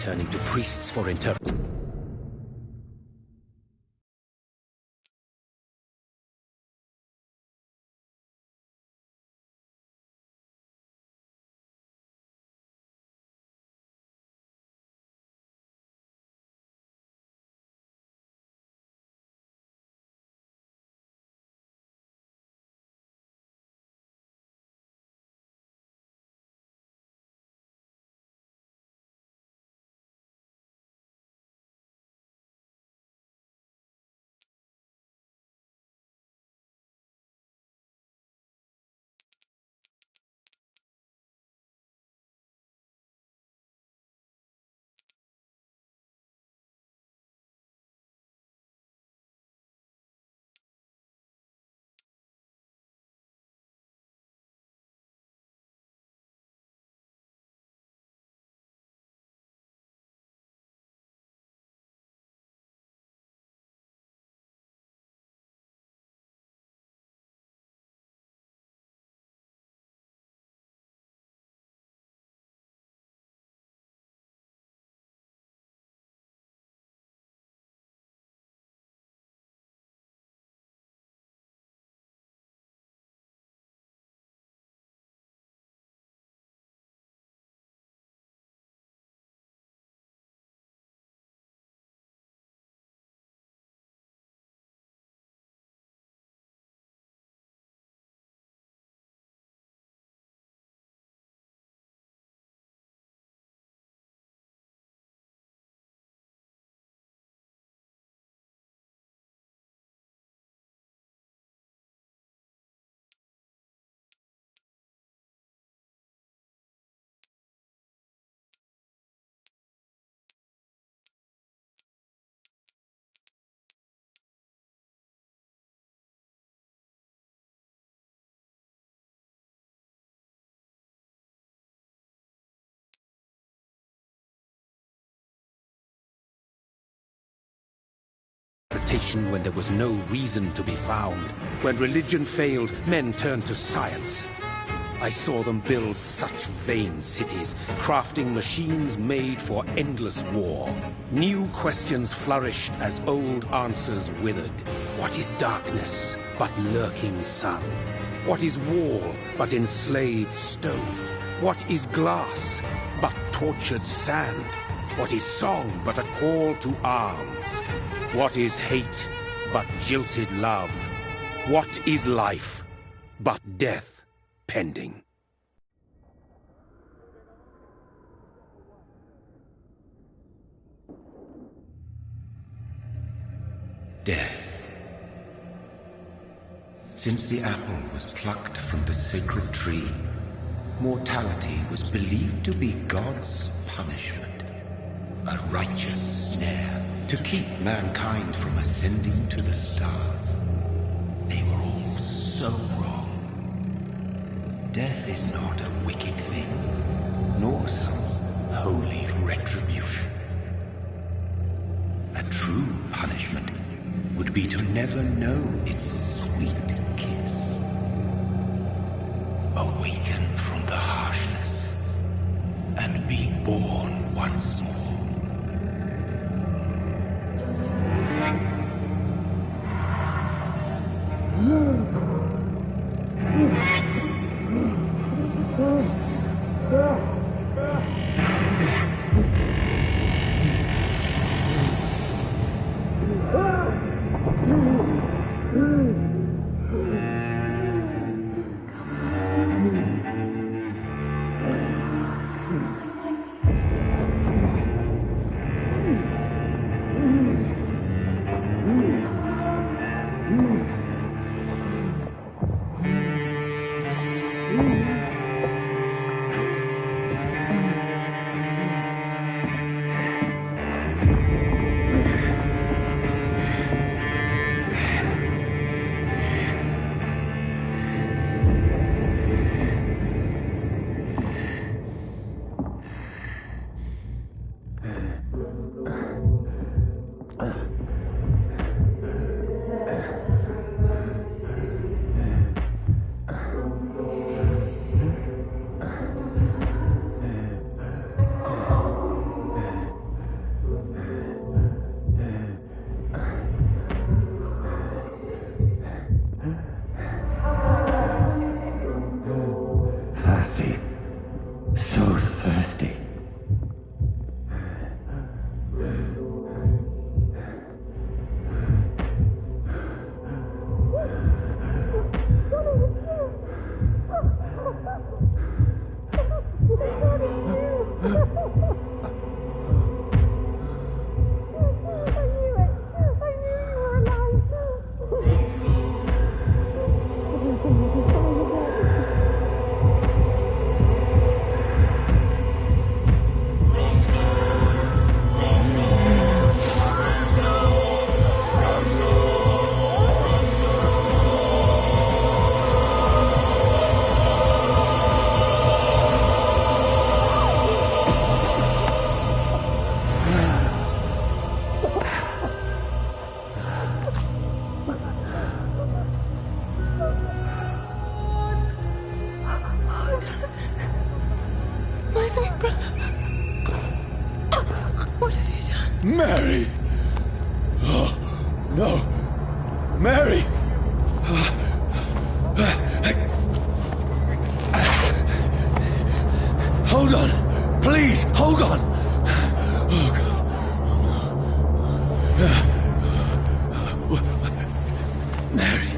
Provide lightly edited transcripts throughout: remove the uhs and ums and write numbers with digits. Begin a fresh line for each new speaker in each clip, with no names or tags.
turning to priests for interpretation. When there was no reason to be found. When religion failed, men turned to science. I saw them build such vain cities, crafting machines made for endless war. New questions flourished as old answers withered. What is darkness but lurking sun? What is wall but enslaved stone? What is glass but tortured sand? What is song but a call to arms? What is hate but jilted love? What is life but death pending?
Death. Since the apple was plucked from the sacred tree, mortality was believed to be God's punishment. A righteous snare to keep mankind from ascending to the stars. They were all so wrong. Death is not a wicked thing, nor some holy retribution. A true punishment would be to never know its sweet kiss. Awaken from the harshness and be born once more.
Mary! Oh, no! Mary! Hold on! Please, hold on! Oh, God. Mary. Mary.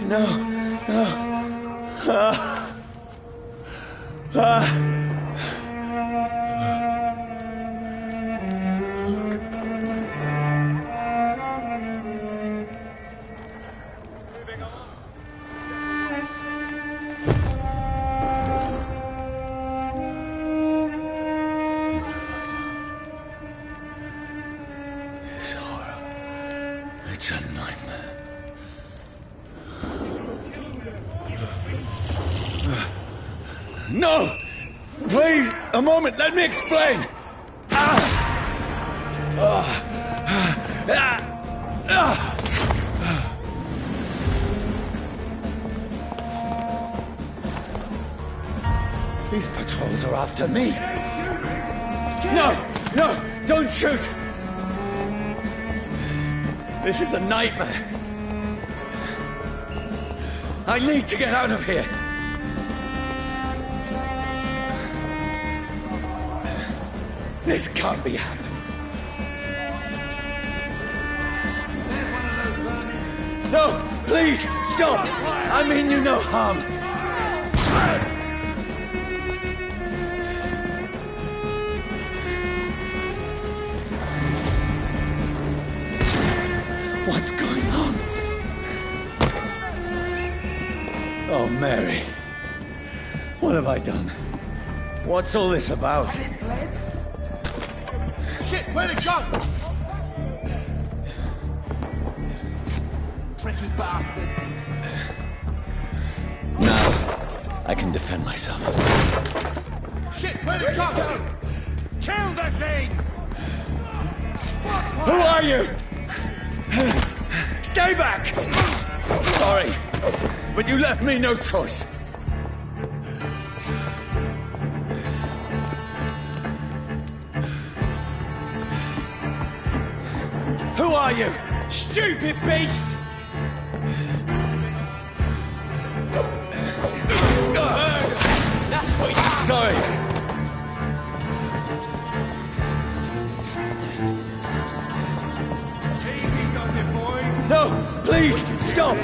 No. No. This horror, it's a nightmare. No! Please, a moment, let me explain! These patrols are after me. No! No! Don't shoot! This is a nightmare. I need to get out of here. This can't be happening. No, please, stop! I mean you no harm. What's going on? Oh, Mary. What have I done? What's all this about?
Shit, where'd it go? Tricky bastards.
Now, I can defend myself.
Shit, where'd it go? Kill the thing!
Who are you? Stay back! Sorry, but you left me no choice. Who are you? Stupid beast! That's what you... Sorry.
Easy does it, boys.
No, please, stop!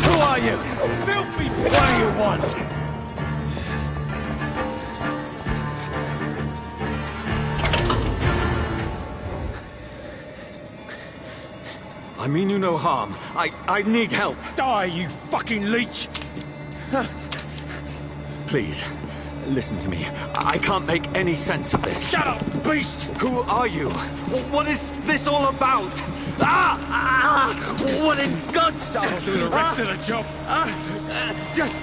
Who are you? Filthy... What do you want? I mean you no harm. I need help.
Die, you fucking leech!
Please, listen to me. I can't make any sense of this.
Shut up, beast!
Who are you? What is this all about? What in God's name?
I'll do the rest of the job.
Just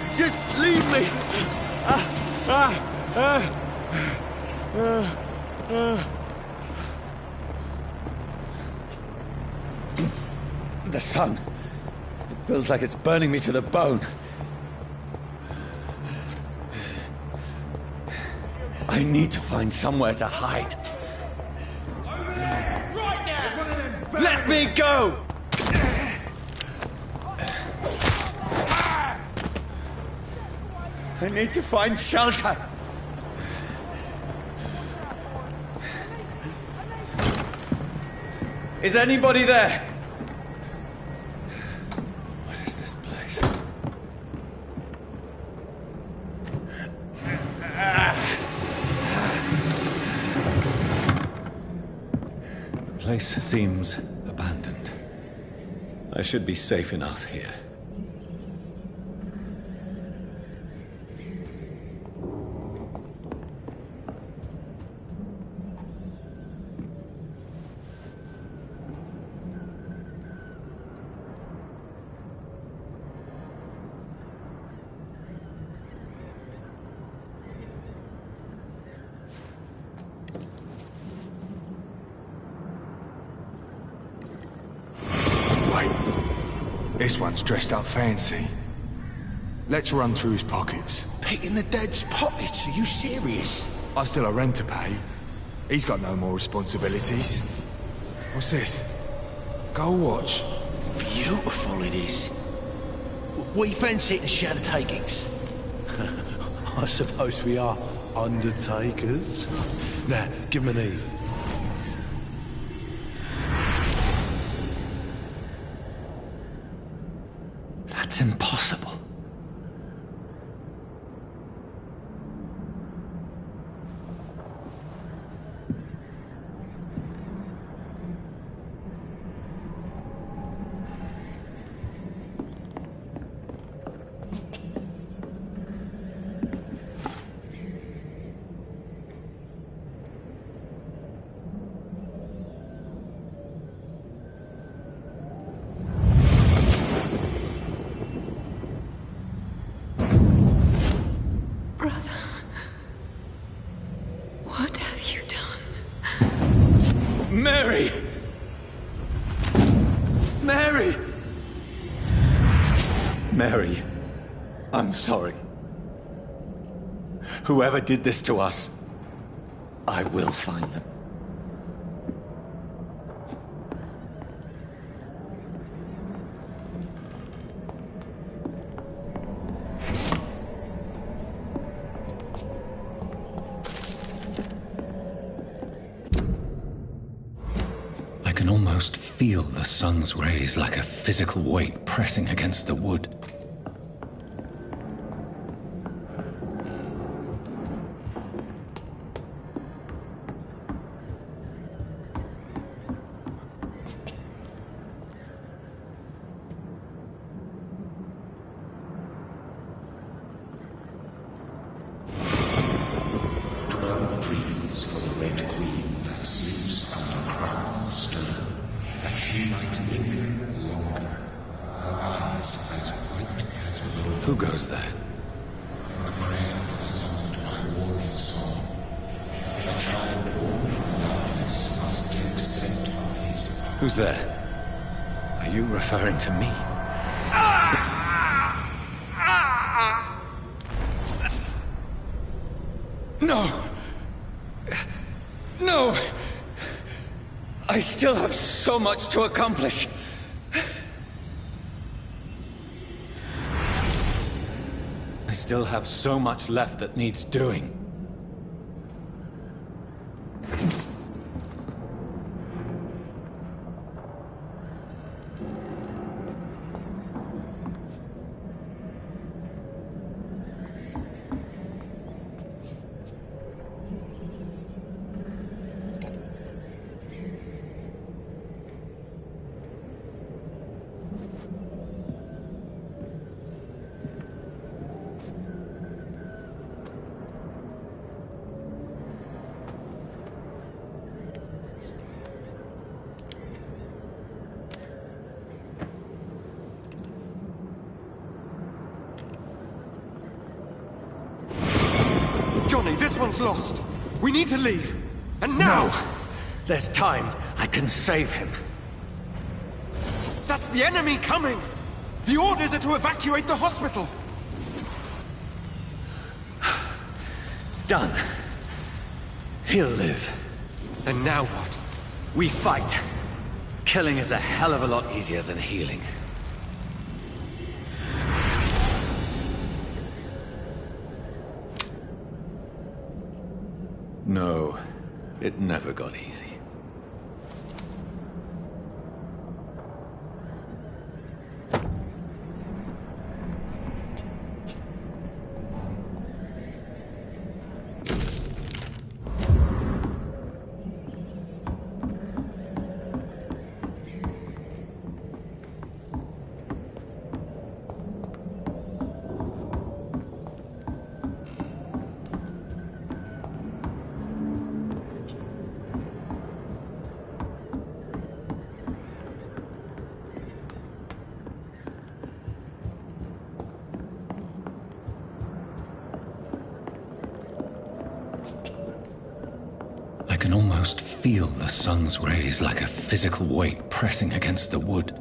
leave me. The sun. It feels like it's burning me to the bone. I need to find somewhere to hide.
Over there! Right now! There's one of them.
Let me go! I need to find shelter. Is anybody there? What is this place? place seems abandoned. I should be safe enough here.
This one's dressed up fancy. Let's run through his pockets.
Picking the dead's pockets? Are you serious?
I've still a rent to pay. He's got no more responsibilities. What's this? Gold watch.
Beautiful it is. We fancy it to share the takings. I suppose we are undertakers. Now, give him an Eve.
That's impossible. Mary! Mary! Mary, I'm sorry. Whoever did this to us, I will find them. I can almost feel the sun's rays like a physical weight pressing against the wood. Who goes there?
A prayer summoned by warrior storm. A child born from darkness must the extent of his power.
Who's there? Are you referring to me? No! No! I still have so much to accomplish. I still have so much left that needs doing.
Johnny, this one's lost. We need to leave. And now!
No! There's time. I can save him.
That's the enemy coming! The orders are to evacuate the hospital!
Done. He'll live.
And now what?
We fight. Killing is a hell of a lot easier than healing. No, it never got easy. can almost feel the sun's rays like a physical weight pressing against the wood.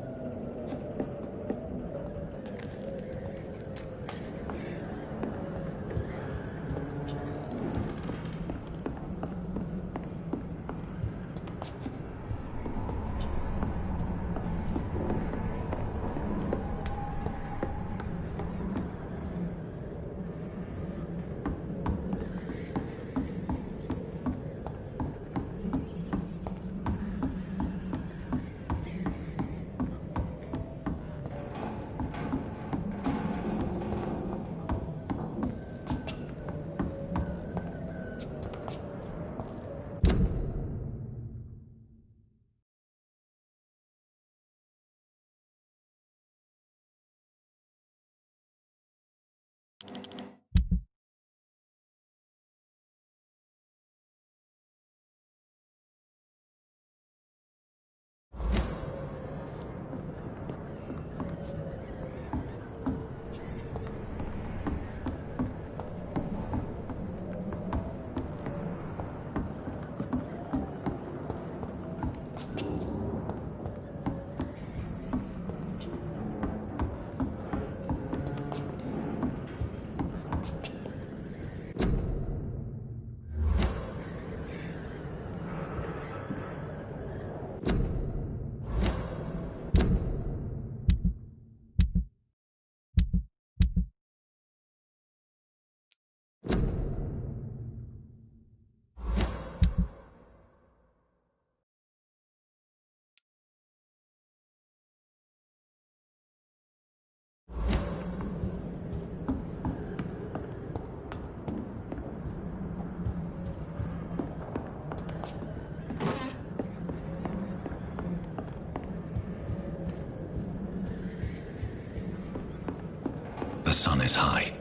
The sun is high.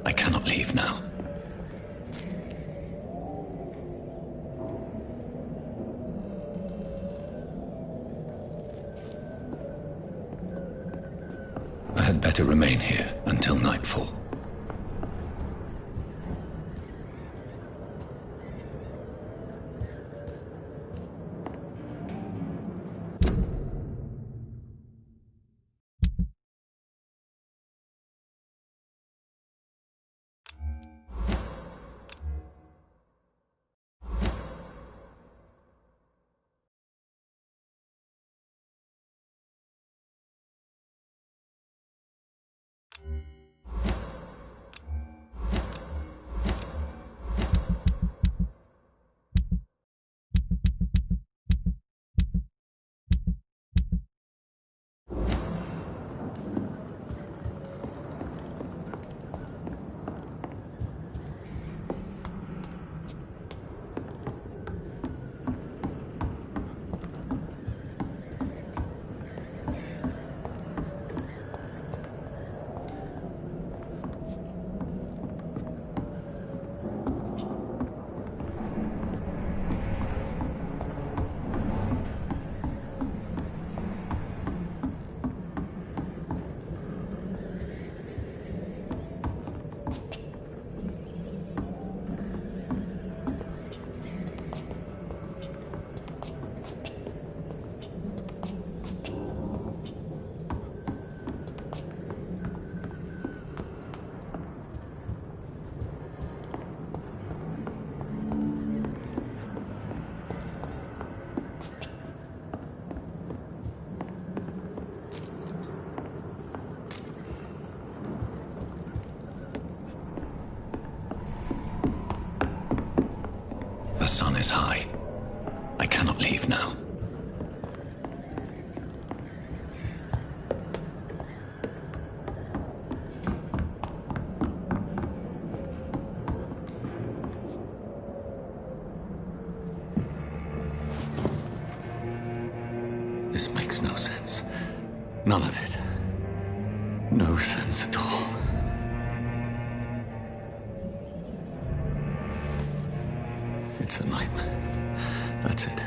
I cannot leave now. I had better remain here until nightfall. The sun is high. I cannot leave now. This makes no sense. None of it. No sense at all. It's a nightmare. That's it.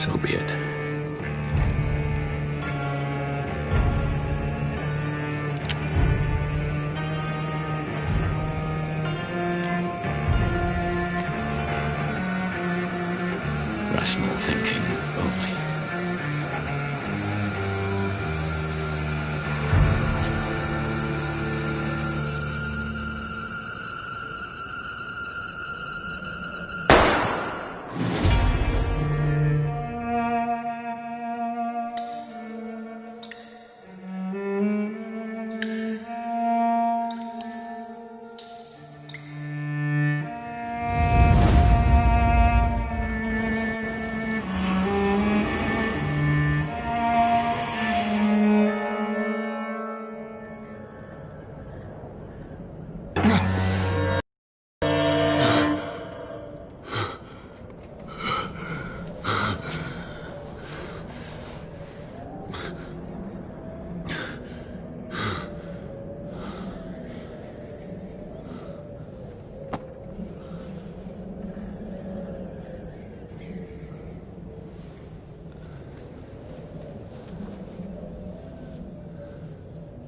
So be it. Rational thinking only.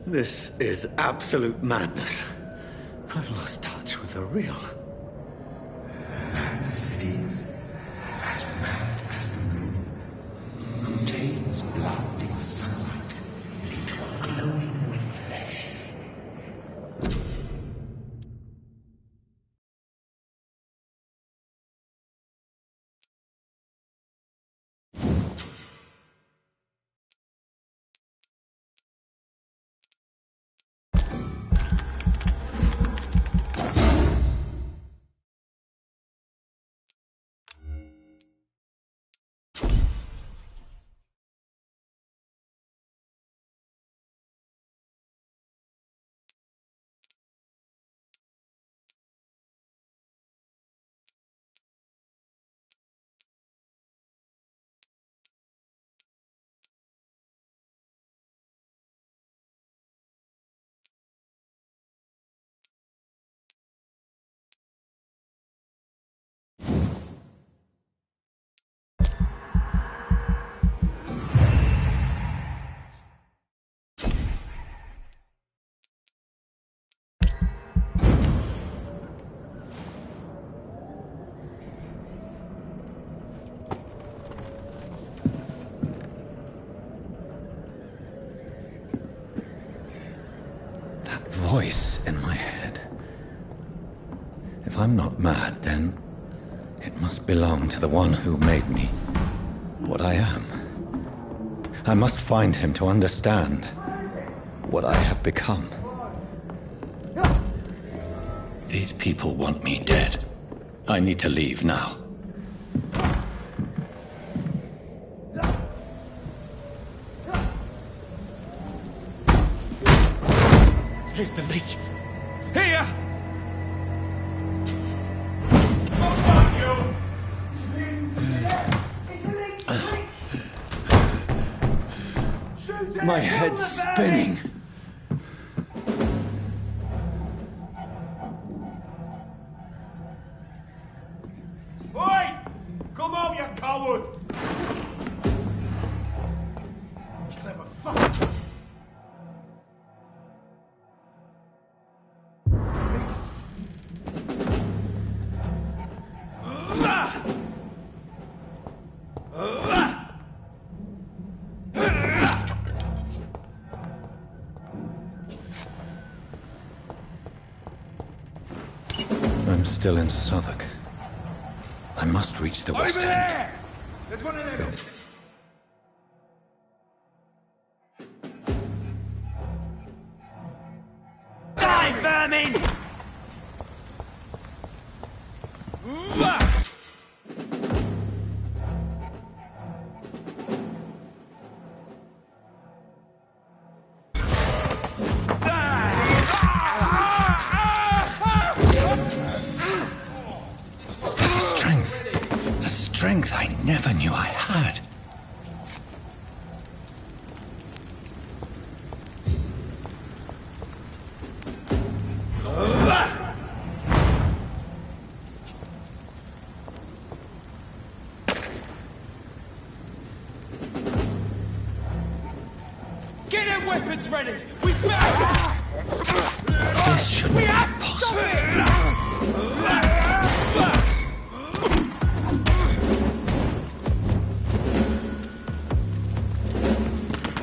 This is absolute madness. I've lost touch with the real.
Madness it is. As mad as the moon. Contains blinding sunlight into a glowing with flesh.
Voice in my head. If I'm not mad, then it must belong to the one who made me what I am. I must find him to understand what I have become. These people want me dead. I need to leave now.
Here's the leech. Here!
My head's spinning.
Oi! Come out, you coward! Clever fuck!
I'm still in Southwark. I must reach the West
Over
End.
there! There's one of them. Die, vermin!
Strength I never knew I had.
Get weapons ready! We better...
This shouldn't be possible.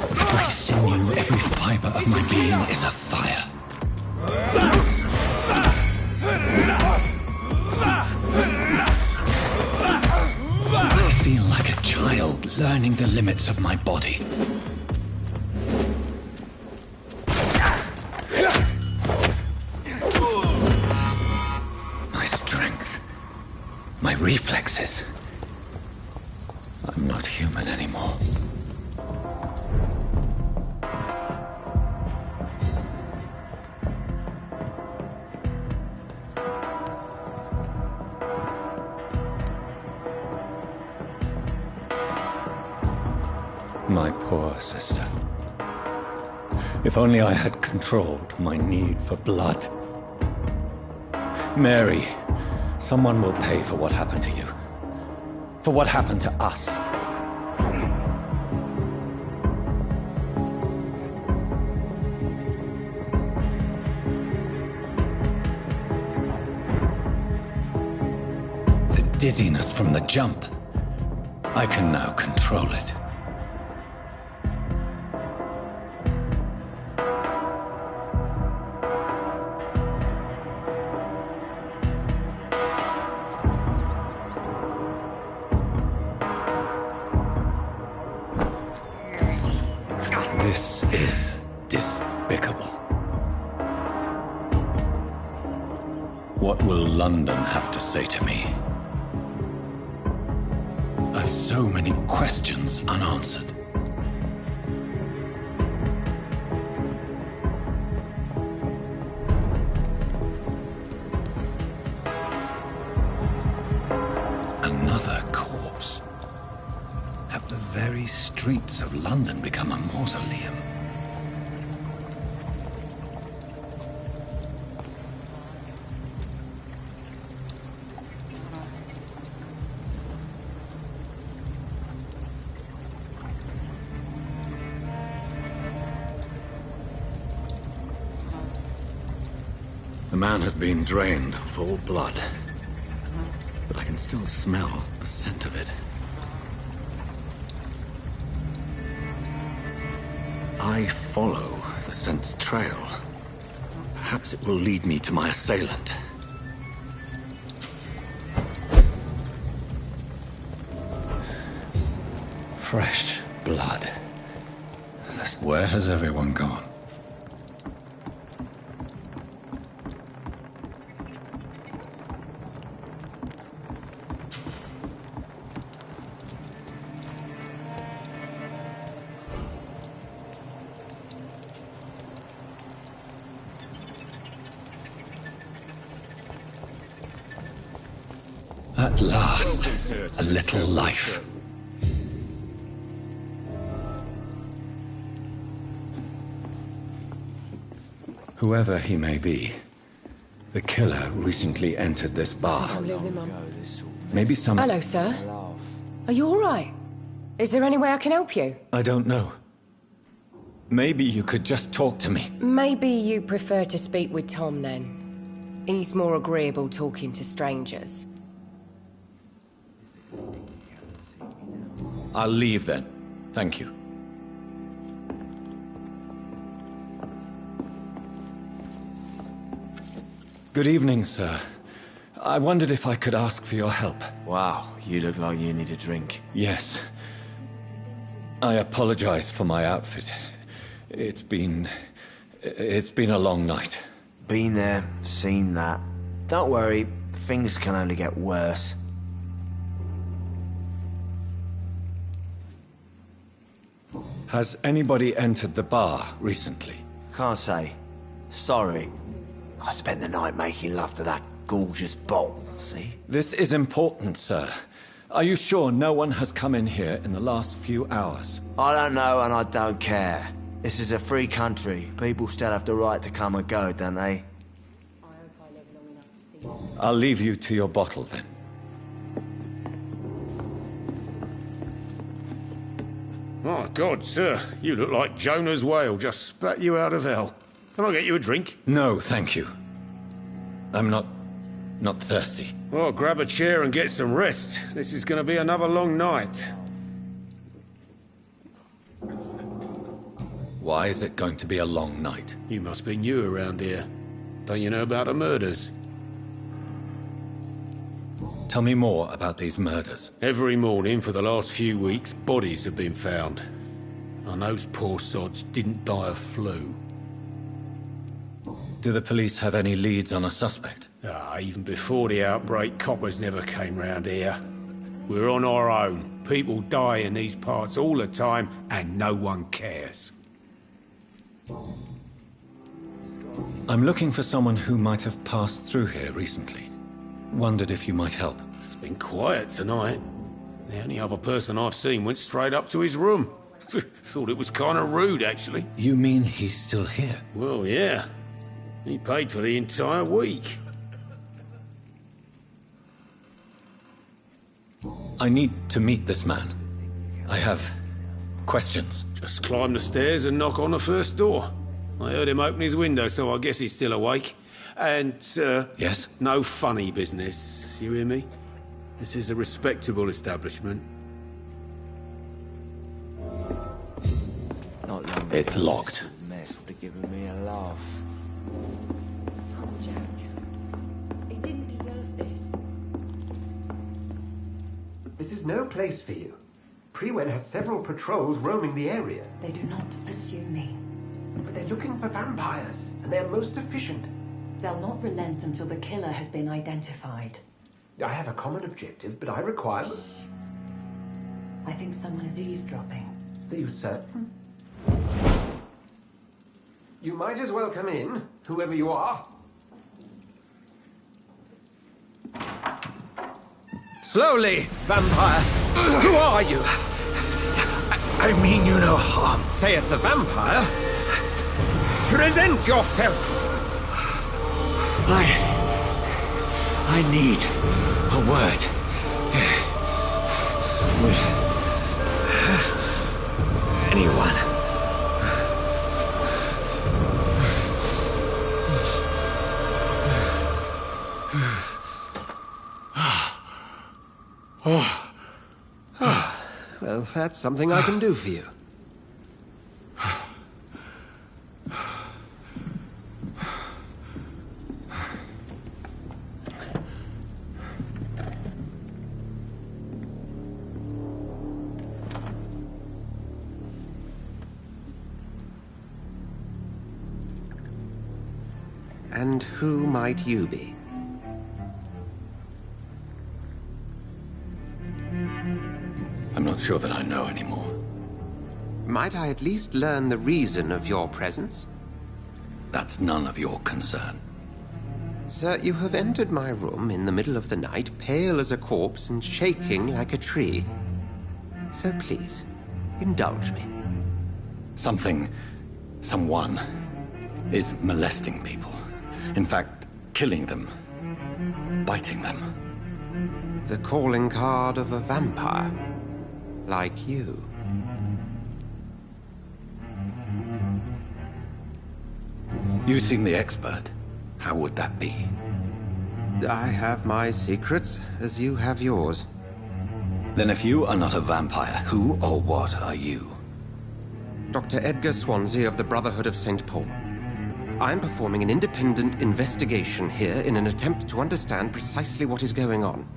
Every sinew, every fiber of my being is afire. I feel like a child learning the limits of my body. My strength, my reflexes. I'm not human anymore. My poor sister. If only I had controlled my need for blood. Mary, someone will pay for what happened to you. For what happened to us. The dizziness from the jump. I can now control it. This is despicable. What will London have to say to me? I've so many questions unanswered. Another corpse. Have the very streets of London become a mausoleum? The man has been drained of all blood, but I can still smell the scent of it. I follow the scent's trail. Perhaps it will lead me to my assailant. Fresh blood. Where has everyone gone? At last, a little life. Whoever he may be, the killer recently entered this bar.
I'm losing Mum.
Maybe some...
Hello, sir. Are you all right? Is there any way I can help you?
I don't know. Maybe you could just talk to me.
Maybe you prefer to speak with Tom, then. He's more agreeable talking to strangers.
I'll leave then. Thank you. Good evening, sir. I wondered if I could ask for your help.
Wow, you look like you need a drink.
Yes. I apologize for my outfit. It's been a long night.
Been there, seen that. Don't worry, things can only get worse.
Has anybody entered the bar recently?
Can't say. Sorry. I spent the night making love to that gorgeous bottle, see?
This is important, sir. Are you sure no one has come in here in the last few hours?
I don't know and I don't care. This is a free country. People still have the right to come and go, don't they?
I'll leave you to your bottle then.
Oh, God, sir, you look like Jonah's whale just spat you out of hell. Can I get you a drink?
No, thank you. I'm not thirsty.
Well, grab a chair and get some rest. This is going to be another long night.
Why is it going to be a long night?
You must be new around here. Don't you know about the murders?
Tell me more about these murders.
Every morning for the last few weeks, bodies have been found. And those poor sods didn't die of flu.
Do the police have any leads on a suspect?
Even before the outbreak, coppers never came round here. We're on our own. People die in these parts all the time, and no one cares.
I'm looking for someone who might have passed through here recently. Wondered if you might help.
It's been quiet tonight. The only other person I've seen went straight up to his room. Thought it was kind of rude, actually.
You mean he's still here?
Well, yeah. He paid for the entire week.
I need to meet this man. I have questions.
Just climb the stairs and knock on the first door. I heard him open his window, so I guess he's still awake. And,
Yes?
no funny business, you hear me? This is a respectable establishment.
Not long
It's locked.
mess would have given me a laugh.
Poor Jack. He didn't deserve this.
This is no place for you. Prewen has several patrols roaming the area.
They do not pursue me.
But they're looking for vampires, and they're most efficient.
They'll not relent until the killer has been identified.
I have a common objective, but I require...
I think someone is eavesdropping.
Are you certain? You might as well come in, whoever you are.
Slowly, vampire. Who are you?
I mean you no harm.
Say it, the vampire. Present yourself.
I need a word. With anyone.
Well, that's something I can do for you. And who might you be?
I'm not sure that I know anymore.
Might I at least learn the reason of your presence?
That's none of your concern.
Sir, you have entered my room in the middle of the night, pale as a corpse and shaking like a tree. So please, indulge me.
Someone is molesting people. In fact, killing them. Biting them.
The calling card of a vampire. Like you.
You seem the expert. How would that be?
I have my secrets, as you have yours.
Then if you are not a vampire, who or what are you?
Dr. Edgar Swansea of the Brotherhood of St. Paul. I am performing an independent investigation here in an attempt to understand precisely what is going on.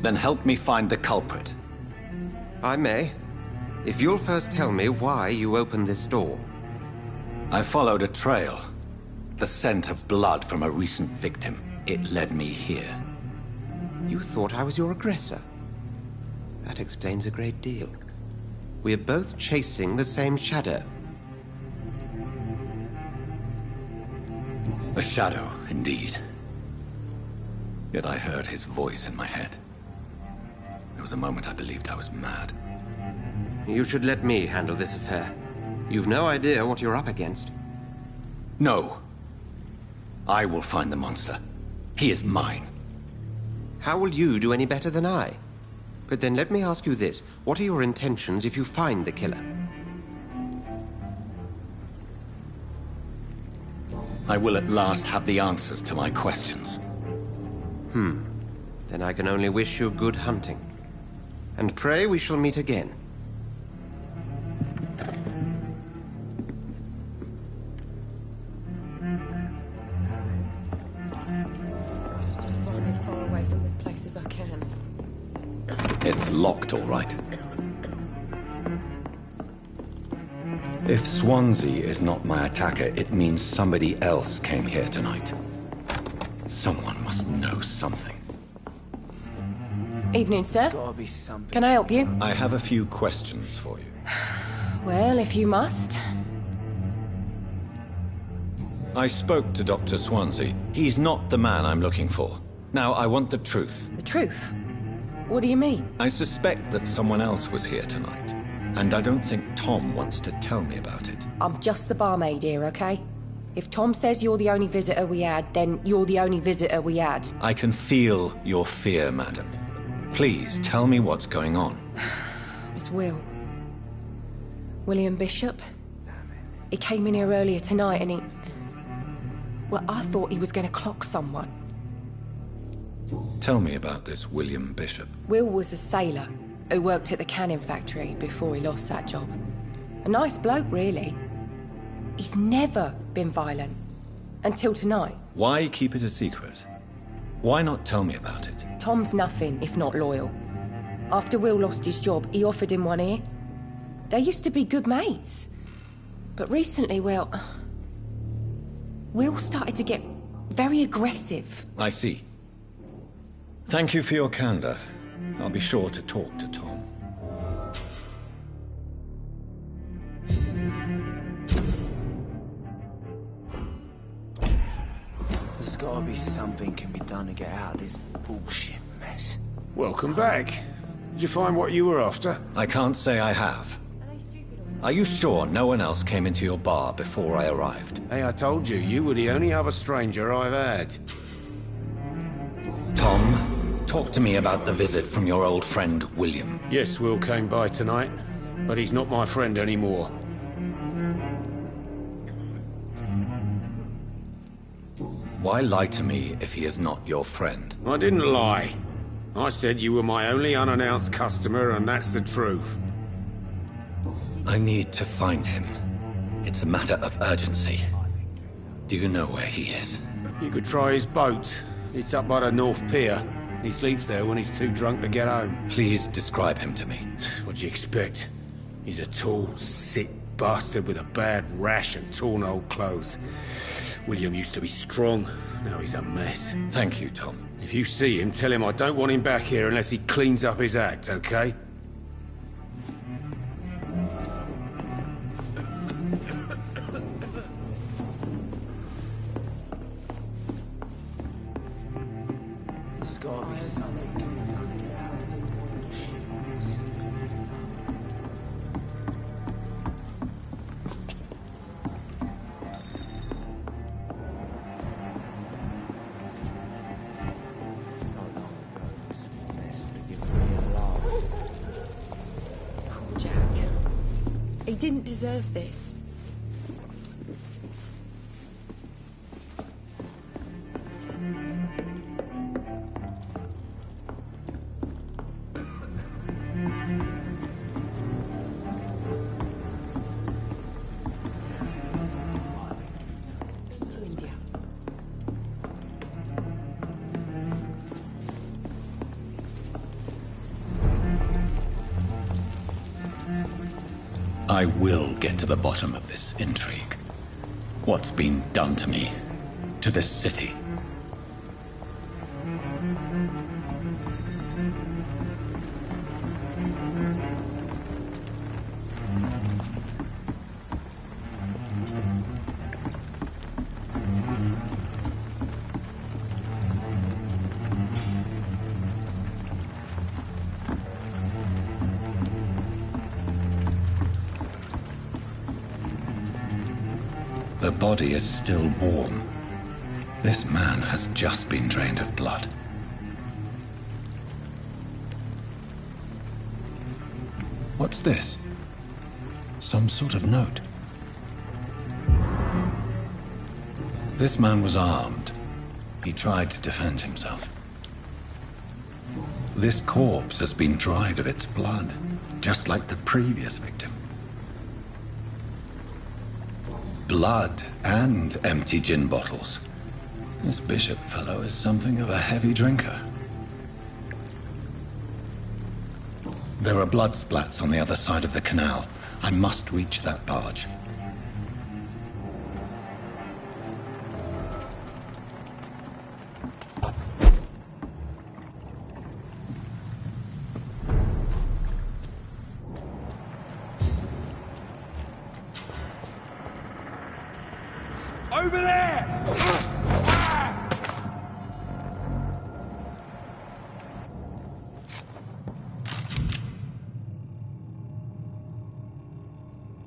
Then help me find the culprit.
I may, if you'll first tell me why you opened this door.
I followed a trail. The scent of blood from a recent victim. It led me here.
You thought I was your aggressor. That explains a great deal. We're both chasing the same shadow.
A shadow, indeed. Yet I heard his voice in my head. There was a moment I believed I was mad.
You should let me handle this affair. You've no idea what you're up against.
No. I will find the monster. He is mine.
How will you do any better than I? But then let me ask you this. What are your intentions if you find the killer?
I will at last have the answers to my questions.
Then I can only wish you good hunting. And pray we shall meet again.
Just run as far away from this place as I can.
It's locked, all right. If Swansea is not my attacker, it means somebody else came here tonight. Someone must know something.
Evening, sir.
Gotta be something.
Can I help you?
I have a few questions for you.
Well, if you must.
I spoke to Dr. Swansea. He's not the man I'm looking for. Now, I want the truth.
The truth? What do you mean?
I suspect that someone else was here tonight, and I don't think Tom wants to tell me about it.
I'm just the barmaid here, okay? If Tom says you're the only visitor we had, then you're the only visitor we had.
I can feel your fear, madam. Please tell me what's going on.
It's Will. William Bishop. He came in here earlier tonight and he... Well, I thought he was going to clock someone.
Tell me about this William Bishop.
Will was a sailor who worked at the canning factory before he lost that job. A nice bloke, really. He's never been violent. Until tonight.
Why keep it a secret? Why not tell me about it?
Tom's nothing if not loyal. After Will lost his job, he offered him one ear. They used to be good mates. But recently, well... Will started to get very aggressive.
I see. Thank you for your candor. I'll be sure to talk to Tom.
There's gotta be something can be done to get out of this bullshit mess.
Welcome back. Did you find what you were after?
I can't say I have. Are you sure no one else came into your bar before I arrived?
Hey, I told you, you were the only other stranger I've had.
Tom, talk to me about the visit from your old friend, William.
Yes, Will came by tonight, but he's not my friend anymore.
Why lie to me if he is not your friend?
I didn't lie. I said you were my only unannounced customer, and that's the truth.
I need to find him. It's a matter of urgency. Do you know where he is?
You could try his boat. It's up by the North Pier. He sleeps there when he's too drunk to get home.
Please describe him to me.
What'd you expect? He's a tall, sick bastard with a bad rash and torn old clothes. William used to be strong. Now he's a mess.
Thank you, Tom.
If you see him, tell him I don't want him back here unless he cleans up his act, okay?
There's gotta be something can be done to get out of this bullshit mess.
Poor Jack. He didn't deserve this.
I will get to the bottom of this intrigue. What's been done to me, to this city. The body is still warm. This man has just been drained of blood. What's this? Some sort of note. This man was armed. He tried to defend himself. This corpse has been dried of its blood, just like the previous victim. Blood and empty gin bottles. This bishop fellow is something of a heavy drinker. There are blood splats on the other side of the canal. I must reach that barge.
Over there!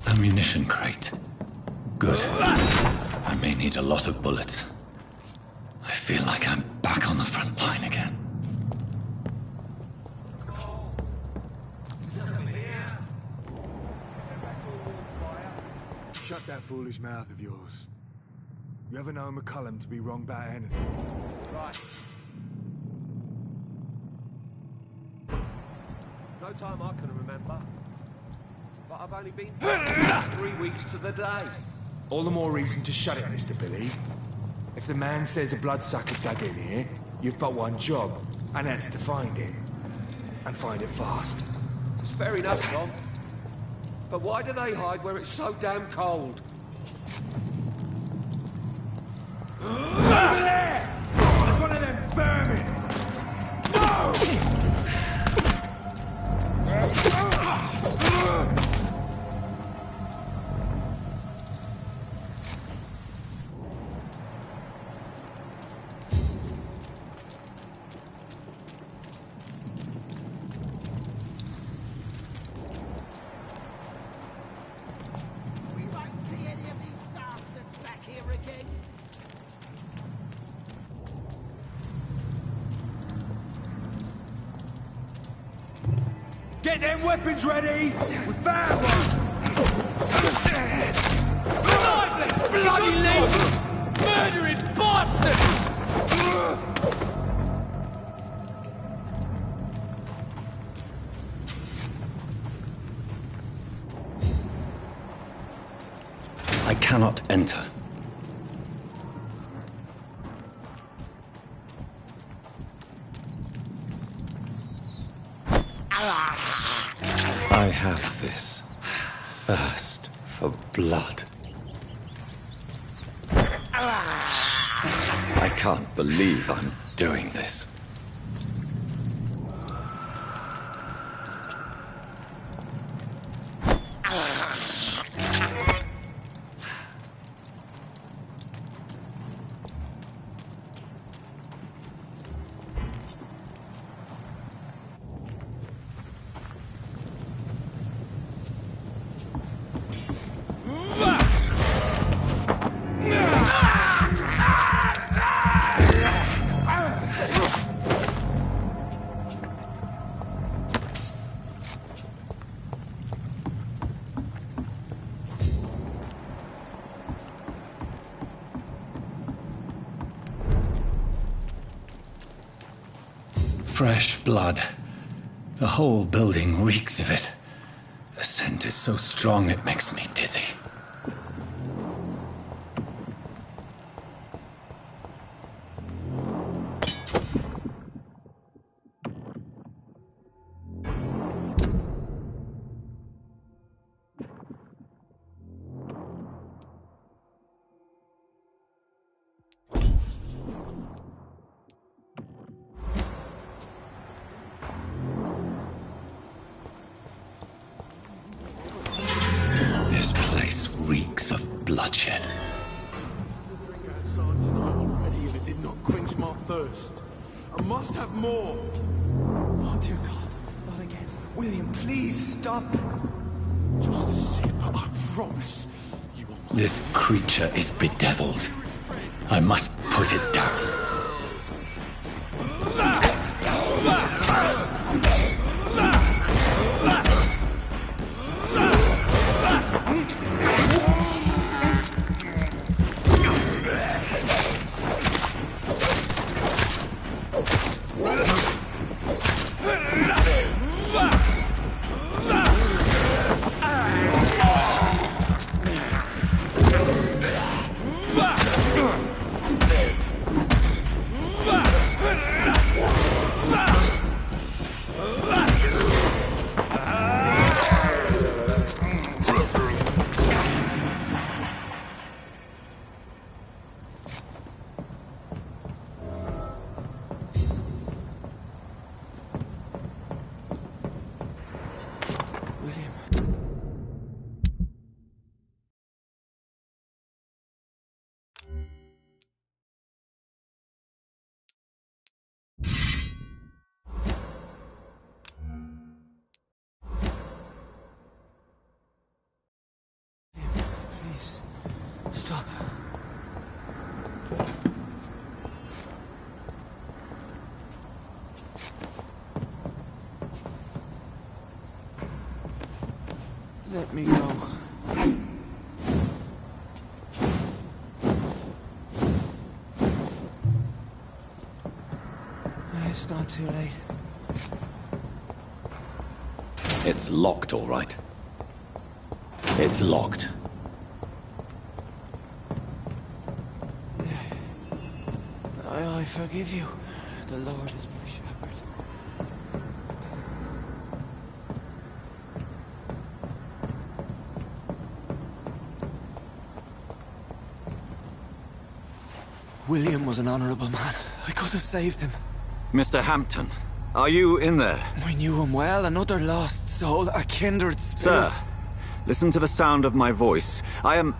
Ammunition crate. Good. I may need a lot of bullets. I feel like I'm back on the front line again.
Shut that foolish mouth of yours. You ever know McCullum to be wrong about anything?
Right. No time I can remember. But I've only been 3 weeks to the day.
All the more reason to shut it, Mr. Billy. If the man says a bloodsucker's dug in here, you've but one job, and that's to find it. And find it fast.
It's fair enough, Tom. But why do they hide where it's so damn cold?
Over there! There's one of them vermin! No!
We won't see any of these bastards back here again.
Get them weapons ready! We found one! Bloody leaf! Murdering bastard!
I cannot enter. I have this thirst for blood. I can't believe I'm doing this. Fresh blood. The whole building reeks of it. The scent is so strong it makes me dizzy. This place reeks of bloodshed.
Drink outside tonight already, and it did not quench my thirst. I must have more.
Oh, dear God. Not again. William, please stop.
Just a sip, I promise. You won't.
This creature is bedeviled. I must put it down.
let me go. It's not too late.
It's locked, all right. It's locked.
I forgive you. The Lord is my shepherd. William was an honorable man. I could have saved him.
Mr. Hampton, are you in there?
I knew him well, another lost soul, a kindred spirit.
Sir, listen to the sound of my voice. I'm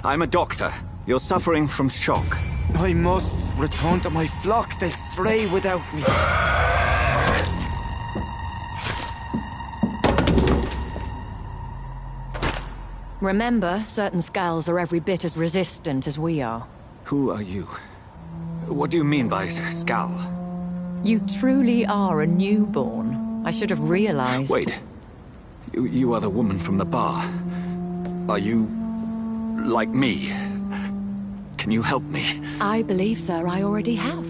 a doctor. You're suffering from shock.
I must return to my flock. They'll stray without me.
Remember, certain skulls are every bit as resistant as we are.
Who are you? What do you mean by skull?
You truly are a newborn. I should have realized.
Wait. You are the woman from the bar. Are you... like me? Can you help me?
I believe, sir, I already have.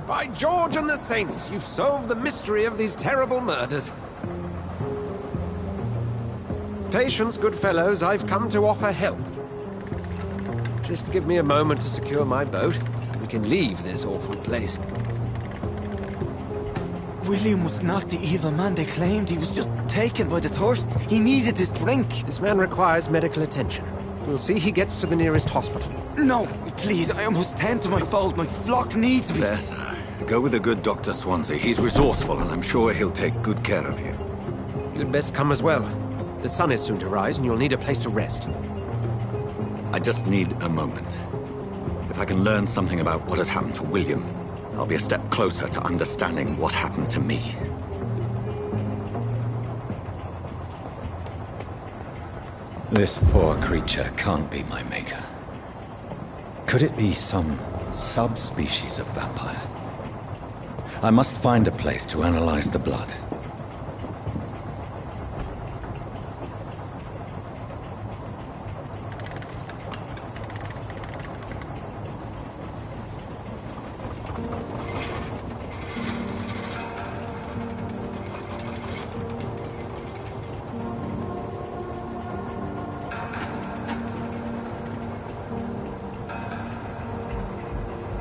By George and the Saints, you've solved the mystery of these terrible murders. Patience, good fellows, I've come to offer help. Just give me a moment to secure my boat. We can leave this awful place.
William was not the evil man they claimed. He was just taken by the thirst. He needed this drink.
This man requires medical attention. We'll see he gets to the nearest hospital.
No, please, I must tend to my fold. My flock needs me.
There, sir. Go with the good Dr. Swansea. He's resourceful, and I'm sure he'll take good care of you.
You'd best come as well. The sun is soon to rise, and you'll need a place to rest.
I just need a moment. If I can learn something about what has happened to William, I'll be a step closer to understanding what happened to me. This poor creature can't be my maker. Could it be some subspecies of vampire? I must find a place to analyze the blood.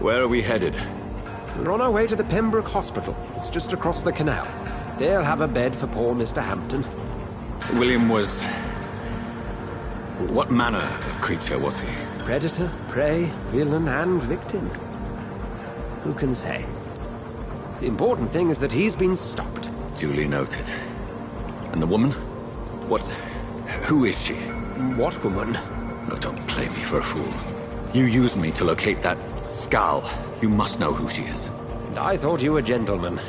Where are we headed?
We're on our way to the Pembroke Hospital. It's just across the canal. They'll have a bed for poor Mr. Hampton.
William was... what manner of creature was he?
Predator, prey, villain, and victim. Who can say? The important thing is that he's been stopped.
Duly noted. And the woman? What... who is she?
What woman?
Oh, don't play me for a fool. You used me to locate that skull. You must know who she is.
And I thought you a gentleman.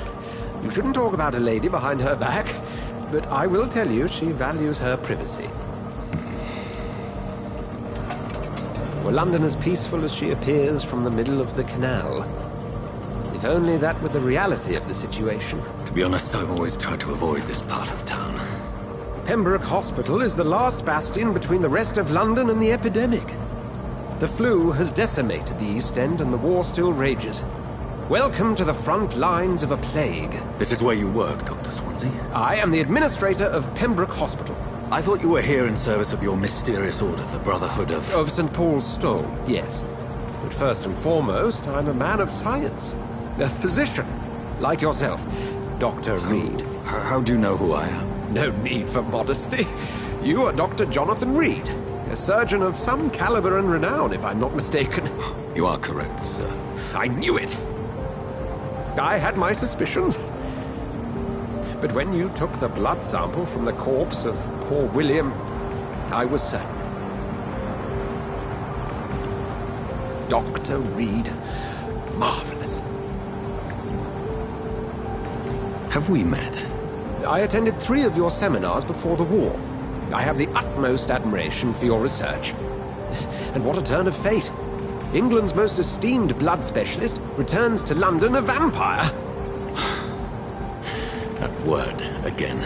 You shouldn't talk about a lady behind her back, but I will tell you she values her privacy. Were London as peaceful as she appears from the middle of the canal? If only that were the reality of the situation.
To be honest, I've always tried to avoid this part of town.
Pembroke Hospital is the last bastion between the rest of London and the epidemic. The flu has decimated the East End and the war still rages. Welcome to the front lines of a plague.
This is where you work, Dr. Swansea?
I am the administrator of Pembroke Hospital.
I thought you were here in service of your mysterious order, the Brotherhood of...
Of St. Paul's Stole, yes. But first and foremost, I'm a man of science. A physician, like yourself, Dr. Reed.
How do you know who I am?
No need for modesty. You are Dr. Jonathan Reed, a surgeon of some caliber and renown, if I'm not mistaken.
You are correct, sir.
I knew it! I had my suspicions. But when you took the blood sample from the corpse of poor William, I was certain. Dr. Reed. Marvelous.
Have we met?
I attended 3 of your seminars before the war. I have the utmost admiration for your research. And what a turn of fate. England's most esteemed blood specialist returns to London a vampire.
That word, again,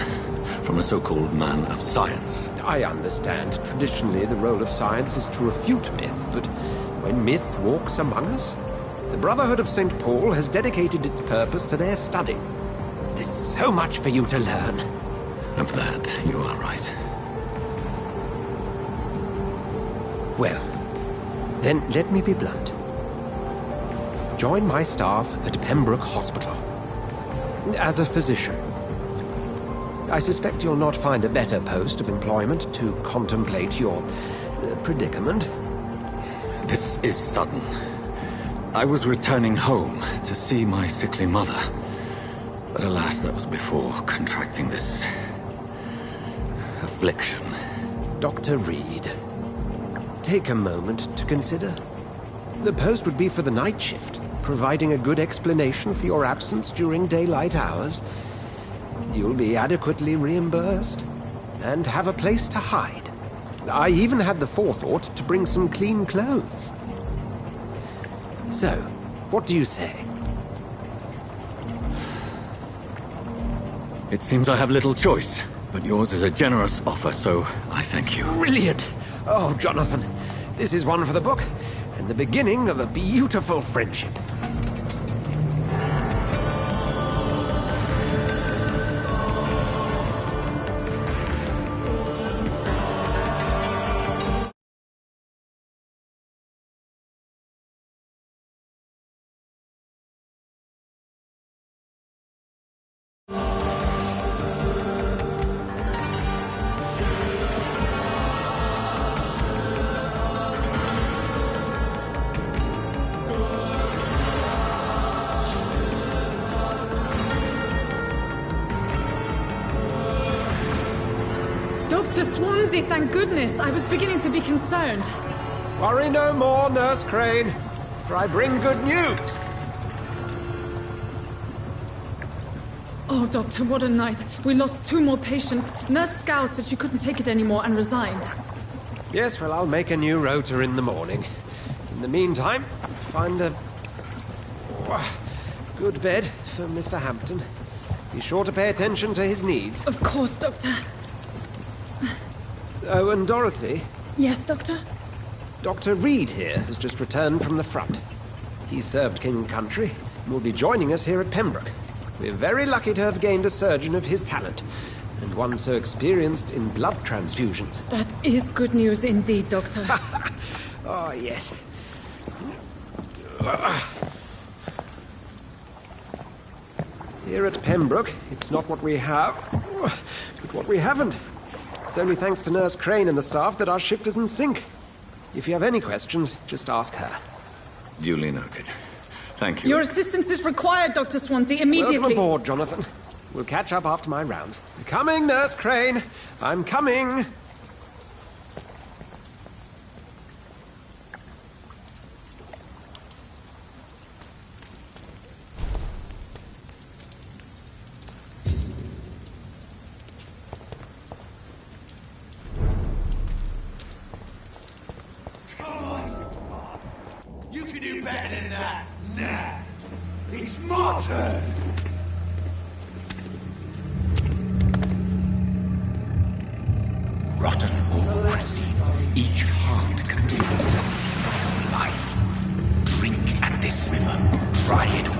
from a so-called man of science.
I understand. Traditionally, the role of science is to refute myth, but when myth walks among us, the Brotherhood of St. Paul has dedicated its purpose to their study. There's so much for you to learn.
Of that, you are right.
Well, then let me be blunt. Join my staff at Pembroke Hospital. As a physician. I suspect you'll not find a better post of employment to contemplate your predicament.
This is sudden. I was returning home to see my sickly mother. But alas, that was before contracting this affliction.
Dr. Reed, take a moment to consider. The post would be for the night shift, providing a good explanation for your absence during daylight hours. You'll be adequately reimbursed, and have a place to hide. I even had the forethought to bring some clean clothes. So, what do you say?
It seems I have little choice, but yours is a generous offer, so I thank you.
Brilliant! Oh, Jonathan, this is one for the book, and the beginning of a beautiful friendship.
Dr. Swansea, thank goodness. I was beginning to be concerned.
Worry no more, Nurse Crane, for I bring good news.
Oh, Doctor, what a night. We lost 2 more patients. Nurse Scow said she couldn't take it anymore and resigned.
Yes, well, I'll make a new rota in the morning. In the meantime, find a good bed for Mr. Hampton. Be sure to pay attention to his needs.
Of course, Doctor.
Oh, and Dorothy?
Yes, Doctor?
Dr. Reed here has just returned from the front. He served King and Country and will be joining us here at Pembroke. We're very lucky to have gained a surgeon of his talent, and one so experienced in blood transfusions.
That is good news indeed, Doctor.
Oh, yes. Here at Pembroke, it's not what we have, but what we haven't. It's only thanks to Nurse Crane and the staff that our ship doesn't sink. If you have any questions, just ask her.
Duly noted. Thank you.
Your assistance is required, Dr. Swansea, immediately.
Welcome aboard, Jonathan. We'll catch up after my rounds. Coming, Nurse Crane. I'm coming.
You can do better than that. Nah. It's my turn.
Rotten or pristine, each heart contains the source of life. Drink at this river, try it all.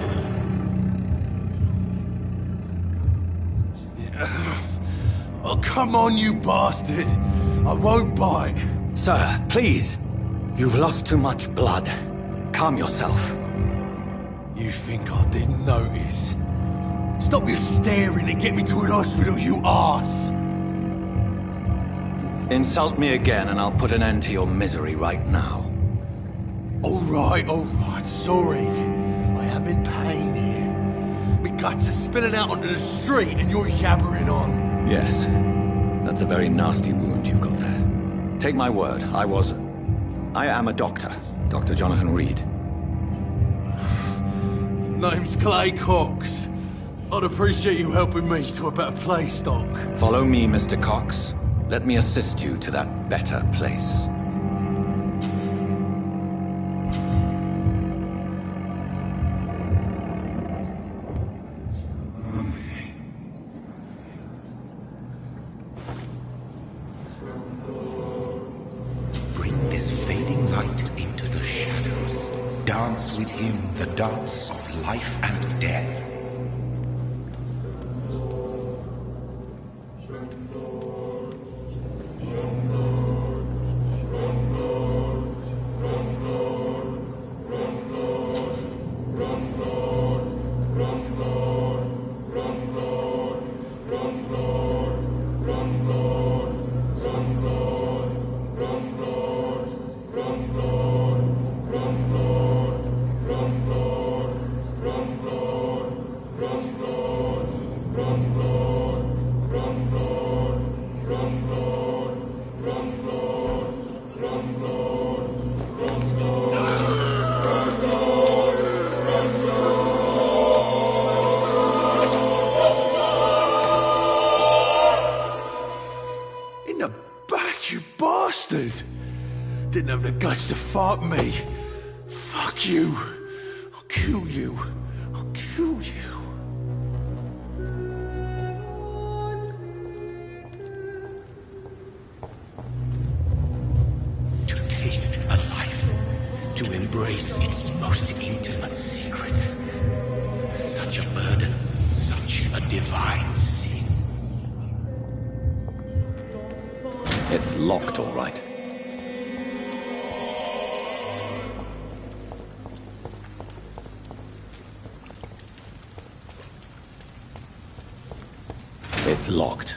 Oh, come on, you bastard. I won't bite.
Sir, please. You've lost too much blood. Calm yourself.
You think I didn't notice? Stop your staring and get me to an hospital, you arse!
Insult me again and I'll put an end to your misery right now.
Alright, sorry. I am in pain here. My guts are spilling out onto the street and you're yabbering on.
Yes. That's a very nasty wound you've got there. Take my word, I am a doctor. Dr. Jonathan Reed.
Name's Clay Cox. I'd appreciate you helping me to a better place, Doc.
Follow me, Mr. Cox. Let me assist you to that better place.
Bring this fading light into the shadows. Dance with him the dance of life and death.
In the back, you bastard! Didn't have the guts to fight me. Fuck you. I'll kill you. I'll kill you.
To taste a life, to embrace its most intimate secrets. Such a burden, such a divine sin.
It's locked, all right. It's locked.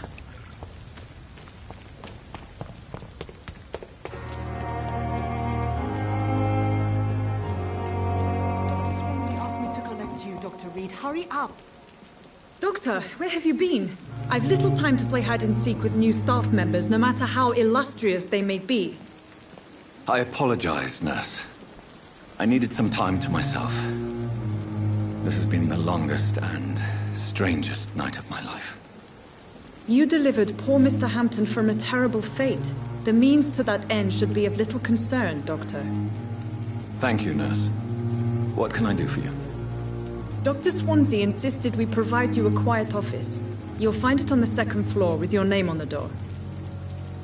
Asked me to collect you, Dr. Reed. Hurry up!
Doctor, where have you been? I've little time to play hide and seek with new staff members, no matter how illustrious they may be.
I apologize, nurse. I needed some time to myself. This has been the longest and strangest night of my life.
You delivered poor Mr. Hampton from a terrible fate. The means to that end should be of little concern, Doctor.
Thank you, nurse. What can I do for you?
Dr. Swansea insisted we provide you a quiet office. You'll find it on the second floor with your name on the door.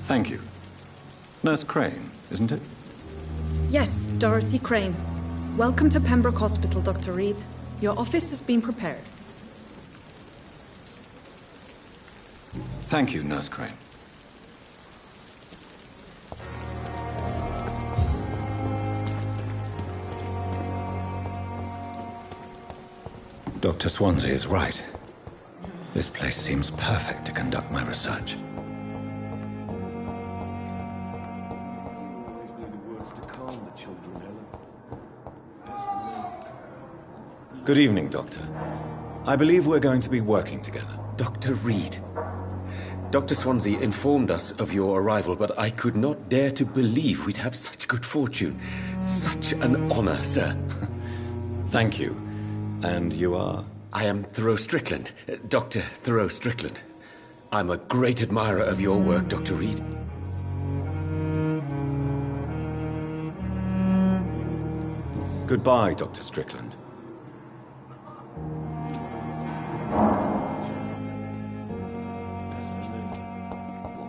Thank you. Nurse Crane, isn't it?
Yes, Dorothy Crane. Welcome to Pembroke Hospital, Dr. Reed. Your office has been prepared.
Thank you, Nurse Crane. Dr. Swansea is right. This place seems perfect to conduct my research. Good evening, Doctor. I believe we're going to be working together.
Dr. Reed. Dr. Swansea informed us of your arrival, but I could not dare to believe we'd have such good fortune. Such an honor, sir.
Thank you. And you are?
I am Thoreau Strickland, Dr. Thoreau Strickland. I'm a great admirer of your work, Dr. Reed.
Goodbye, Dr. Strickland.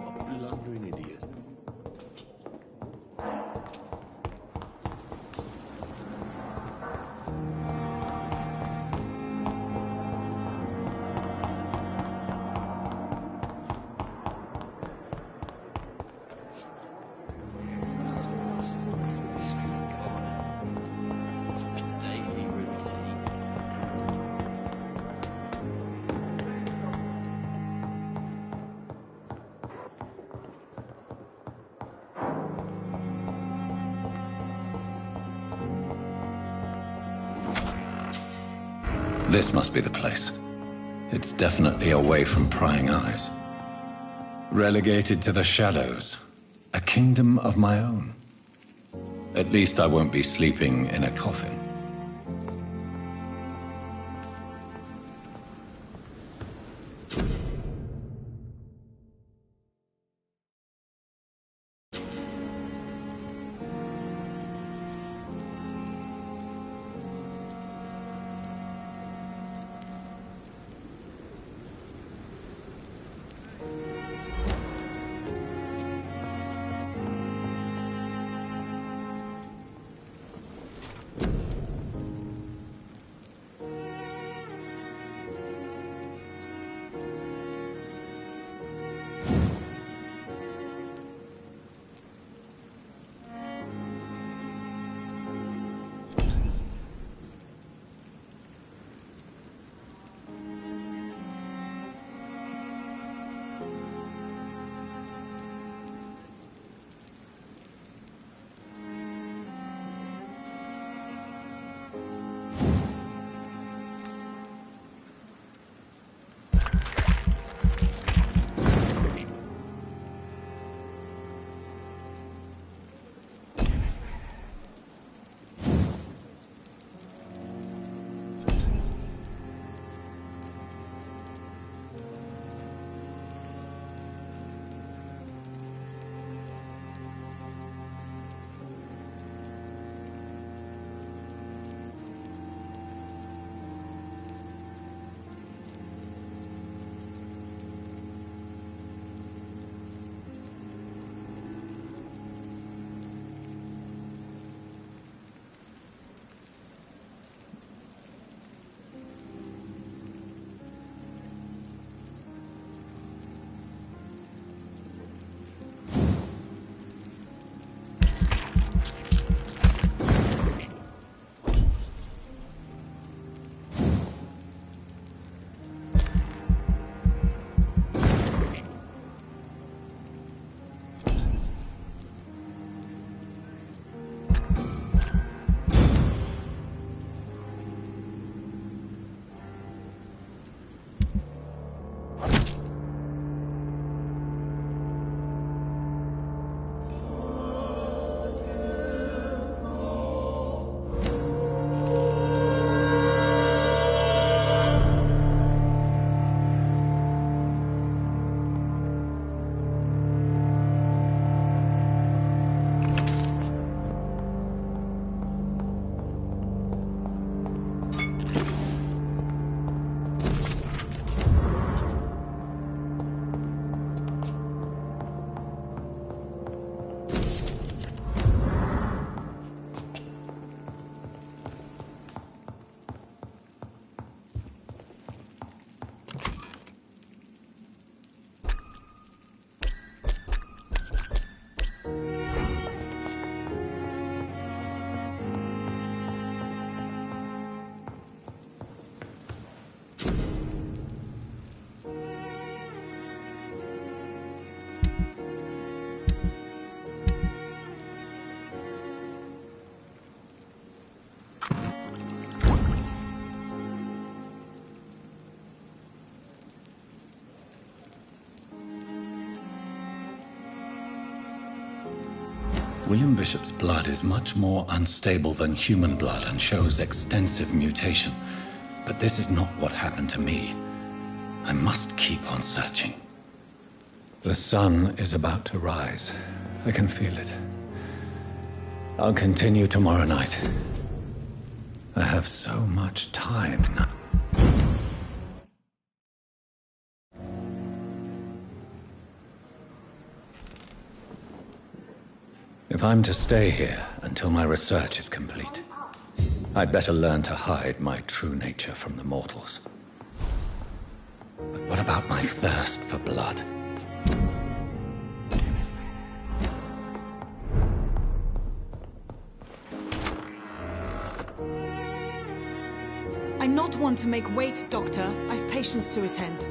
What a blundering idiot.
This must be the place. It's definitely away from prying eyes. Relegated to the shadows. A kingdom of my own. At least I won't be sleeping in a coffin. William Bishop's blood is much more unstable than human blood and shows extensive mutation. But this is not what happened to me. I must keep on searching. The sun is about to rise. I can feel it. I'll continue tomorrow night. I have so much time now. If I'm to stay here until my research is complete, I'd better learn to hide my true nature from the mortals. But what about my thirst for blood?
I'm not one to make wait, Doctor. I've patients to attend.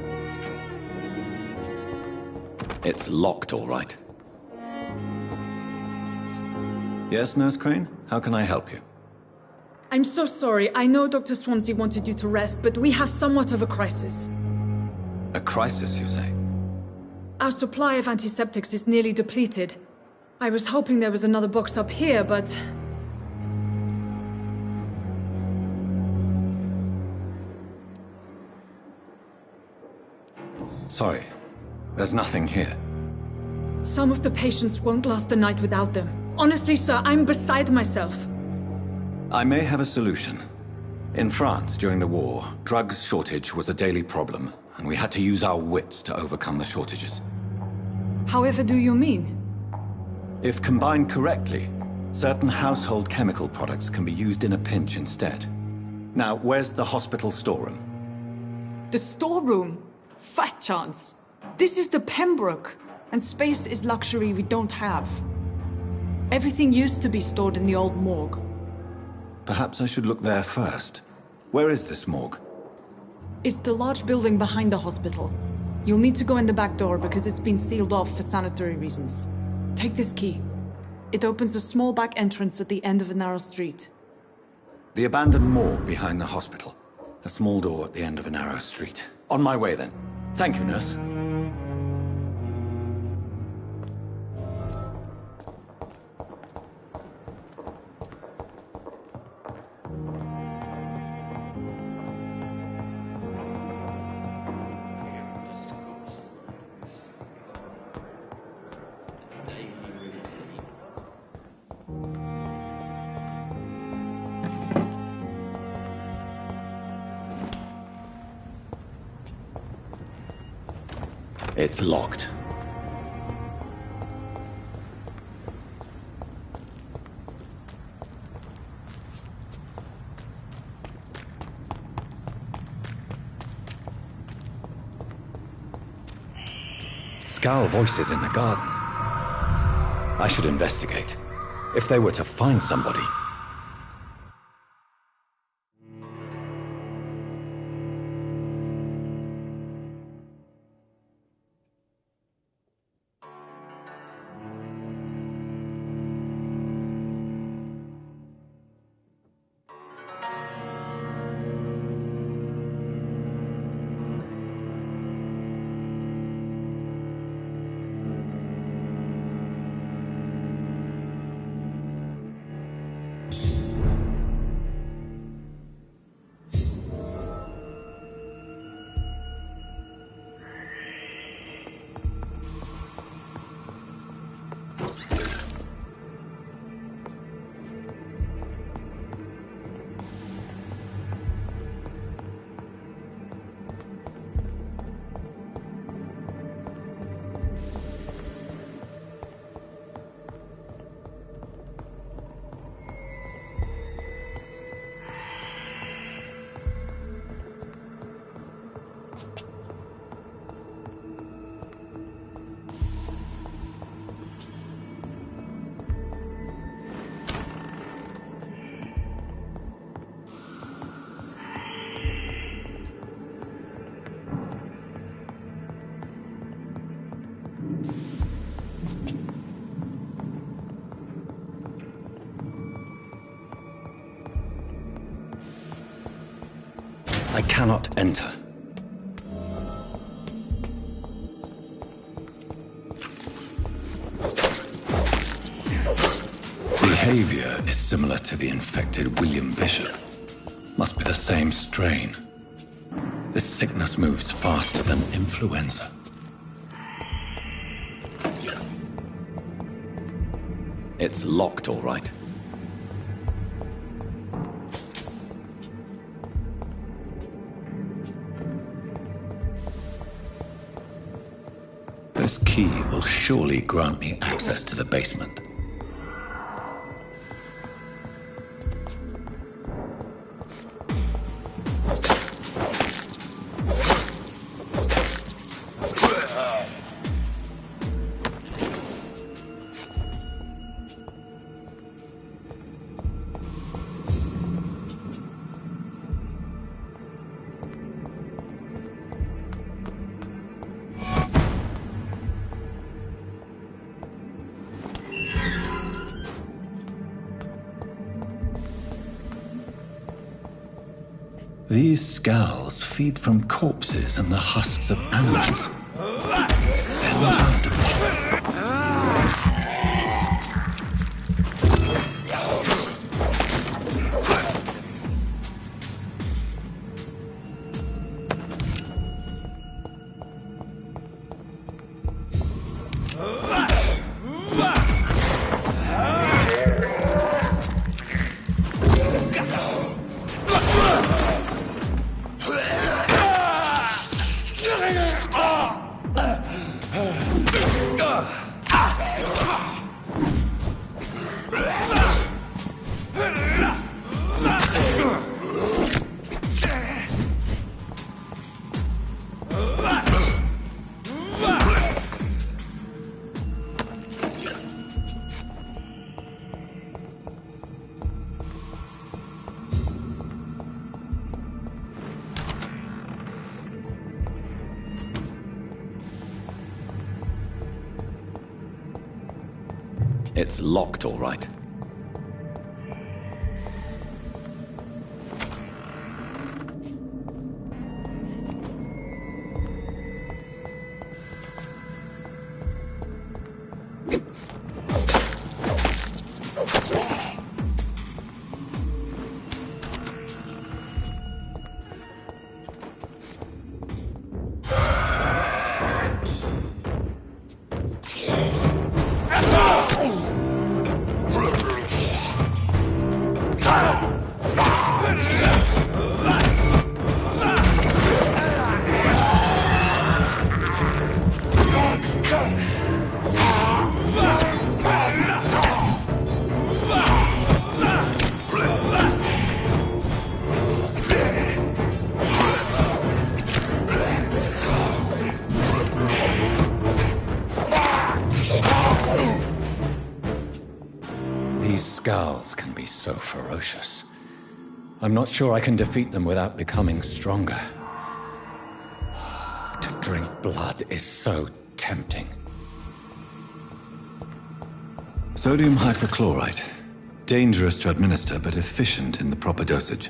It's locked, all right. Yes, Nurse Crane? How can I help you?
I'm so sorry. I know Dr. Swansea wanted you to rest, but we have somewhat of a crisis.
A crisis, you say?
Our supply of antiseptics is nearly depleted. I was hoping there was another box up here, but...
Sorry. There's nothing here.
Some of the patients won't last the night without them. Honestly, sir, I'm beside myself.
I may have a solution. In France, during the war, drugs shortage was a daily problem, and we had to use our wits to overcome the shortages.
However do you mean?
If combined correctly, certain household chemical products can be used in a pinch instead. Now, where's the hospital storeroom?
The storeroom? Fat chance. This is the Pembroke, and space is luxury we don't have. Everything used to be stored in the old morgue.
Perhaps I should look there first. Where is this morgue?
It's the large building behind the hospital. You'll need to go in the back door because it's been sealed off for sanitary reasons. Take this key. It opens a small back entrance at the end of a narrow street.
The abandoned morgue behind the hospital. A small door at the end of a narrow street. On my way then. Thank you, nurse. It's locked. Scowl voices in the garden. I should investigate. If they were to find somebody... I cannot enter. behavior is similar to the infected William Bishop. Must be the same strain. This sickness moves faster than influenza. It's locked, all right. This key will surely grant me access to the basement. These scowls feed from corpses and the husks of animals. They're not after me. It's locked, all right. Scowls can be so ferocious. I'm not sure I can defeat them without becoming stronger. To drink blood is so tempting. Sodium hypochlorite. Dangerous to administer, but efficient in the proper dosage.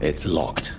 It's locked.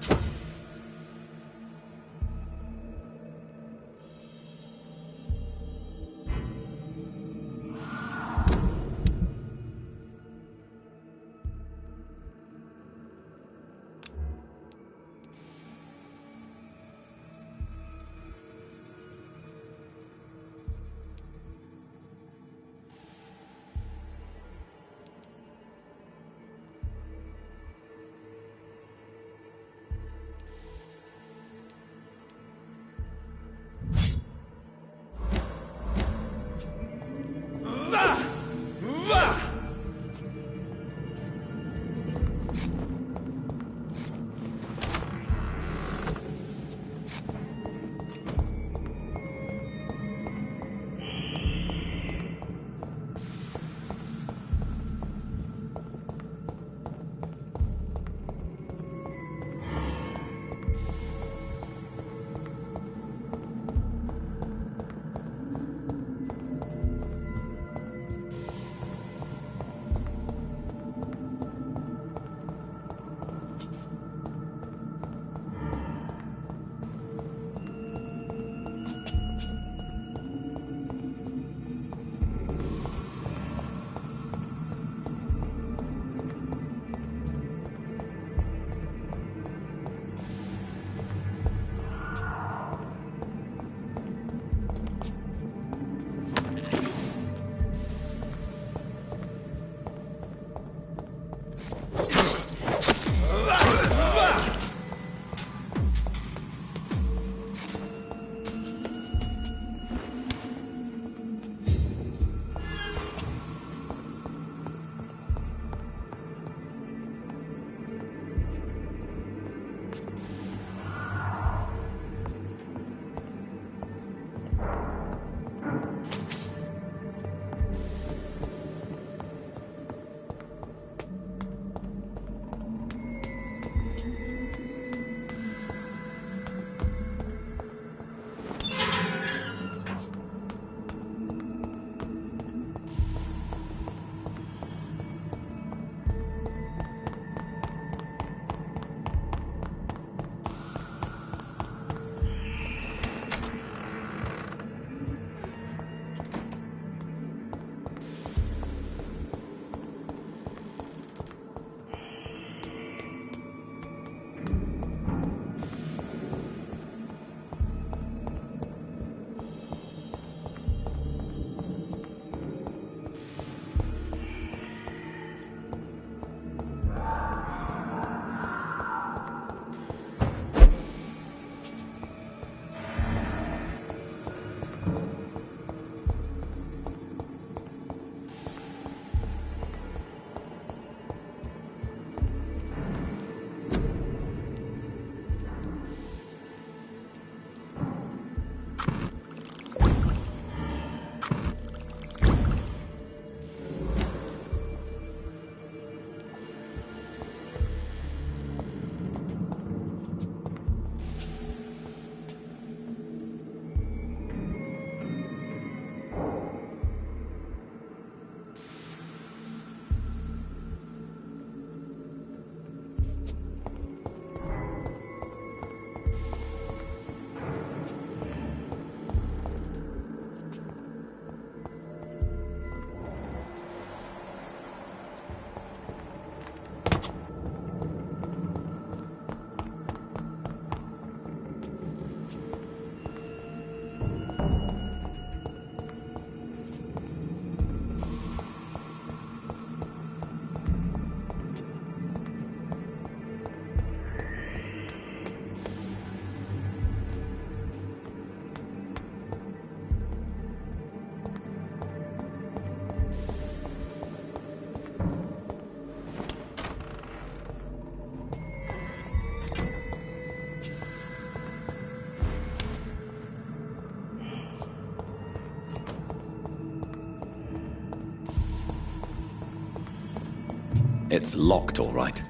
It's locked, all right.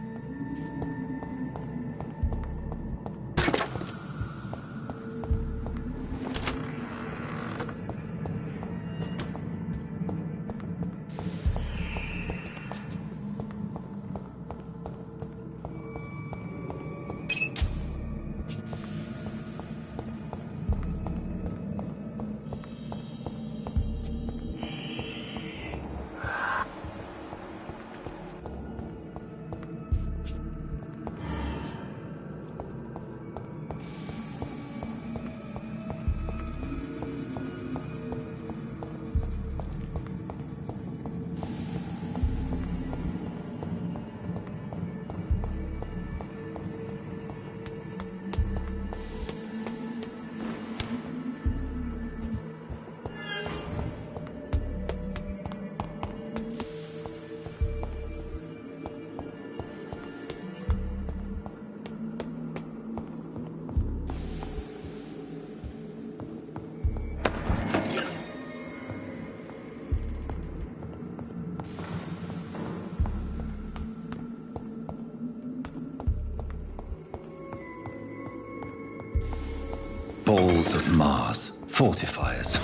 Balls of Mars. Fortifiers.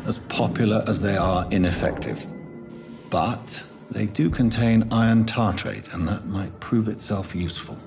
As popular as they are ineffective. But they do contain iron tartrate, and that might prove itself useful.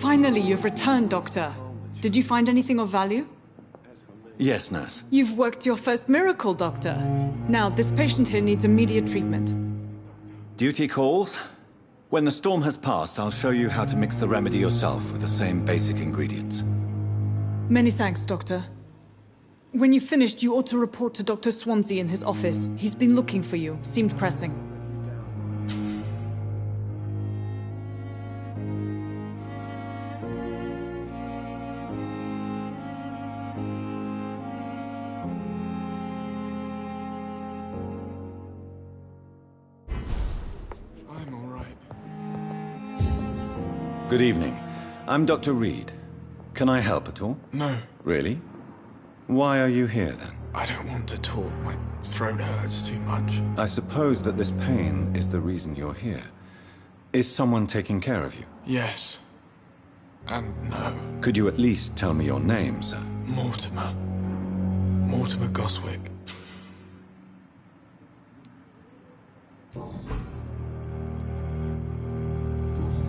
Finally, you've returned, Doctor. Did you find anything of value?
Yes, nurse.
You've worked your first miracle, Doctor. Now, this patient here needs immediate treatment.
Duty calls. When the storm has passed, I'll show you how to mix the remedy yourself with the same basic ingredients.
Many thanks, Doctor. When you finished, you ought to report to Dr. Swansea in his office. He's been looking for you. Seemed pressing.
I'm all right.
Good evening. I'm Dr. Reed. Can I help at all?
No.
Really? Why are you here, then?
I don't want to talk. My throat hurts too much.
I suppose that this pain is the reason you're here. Is someone taking care of you?
Yes. And no.
Could you at least tell me your name, sir?
Mortimer. Mortimer Goswick.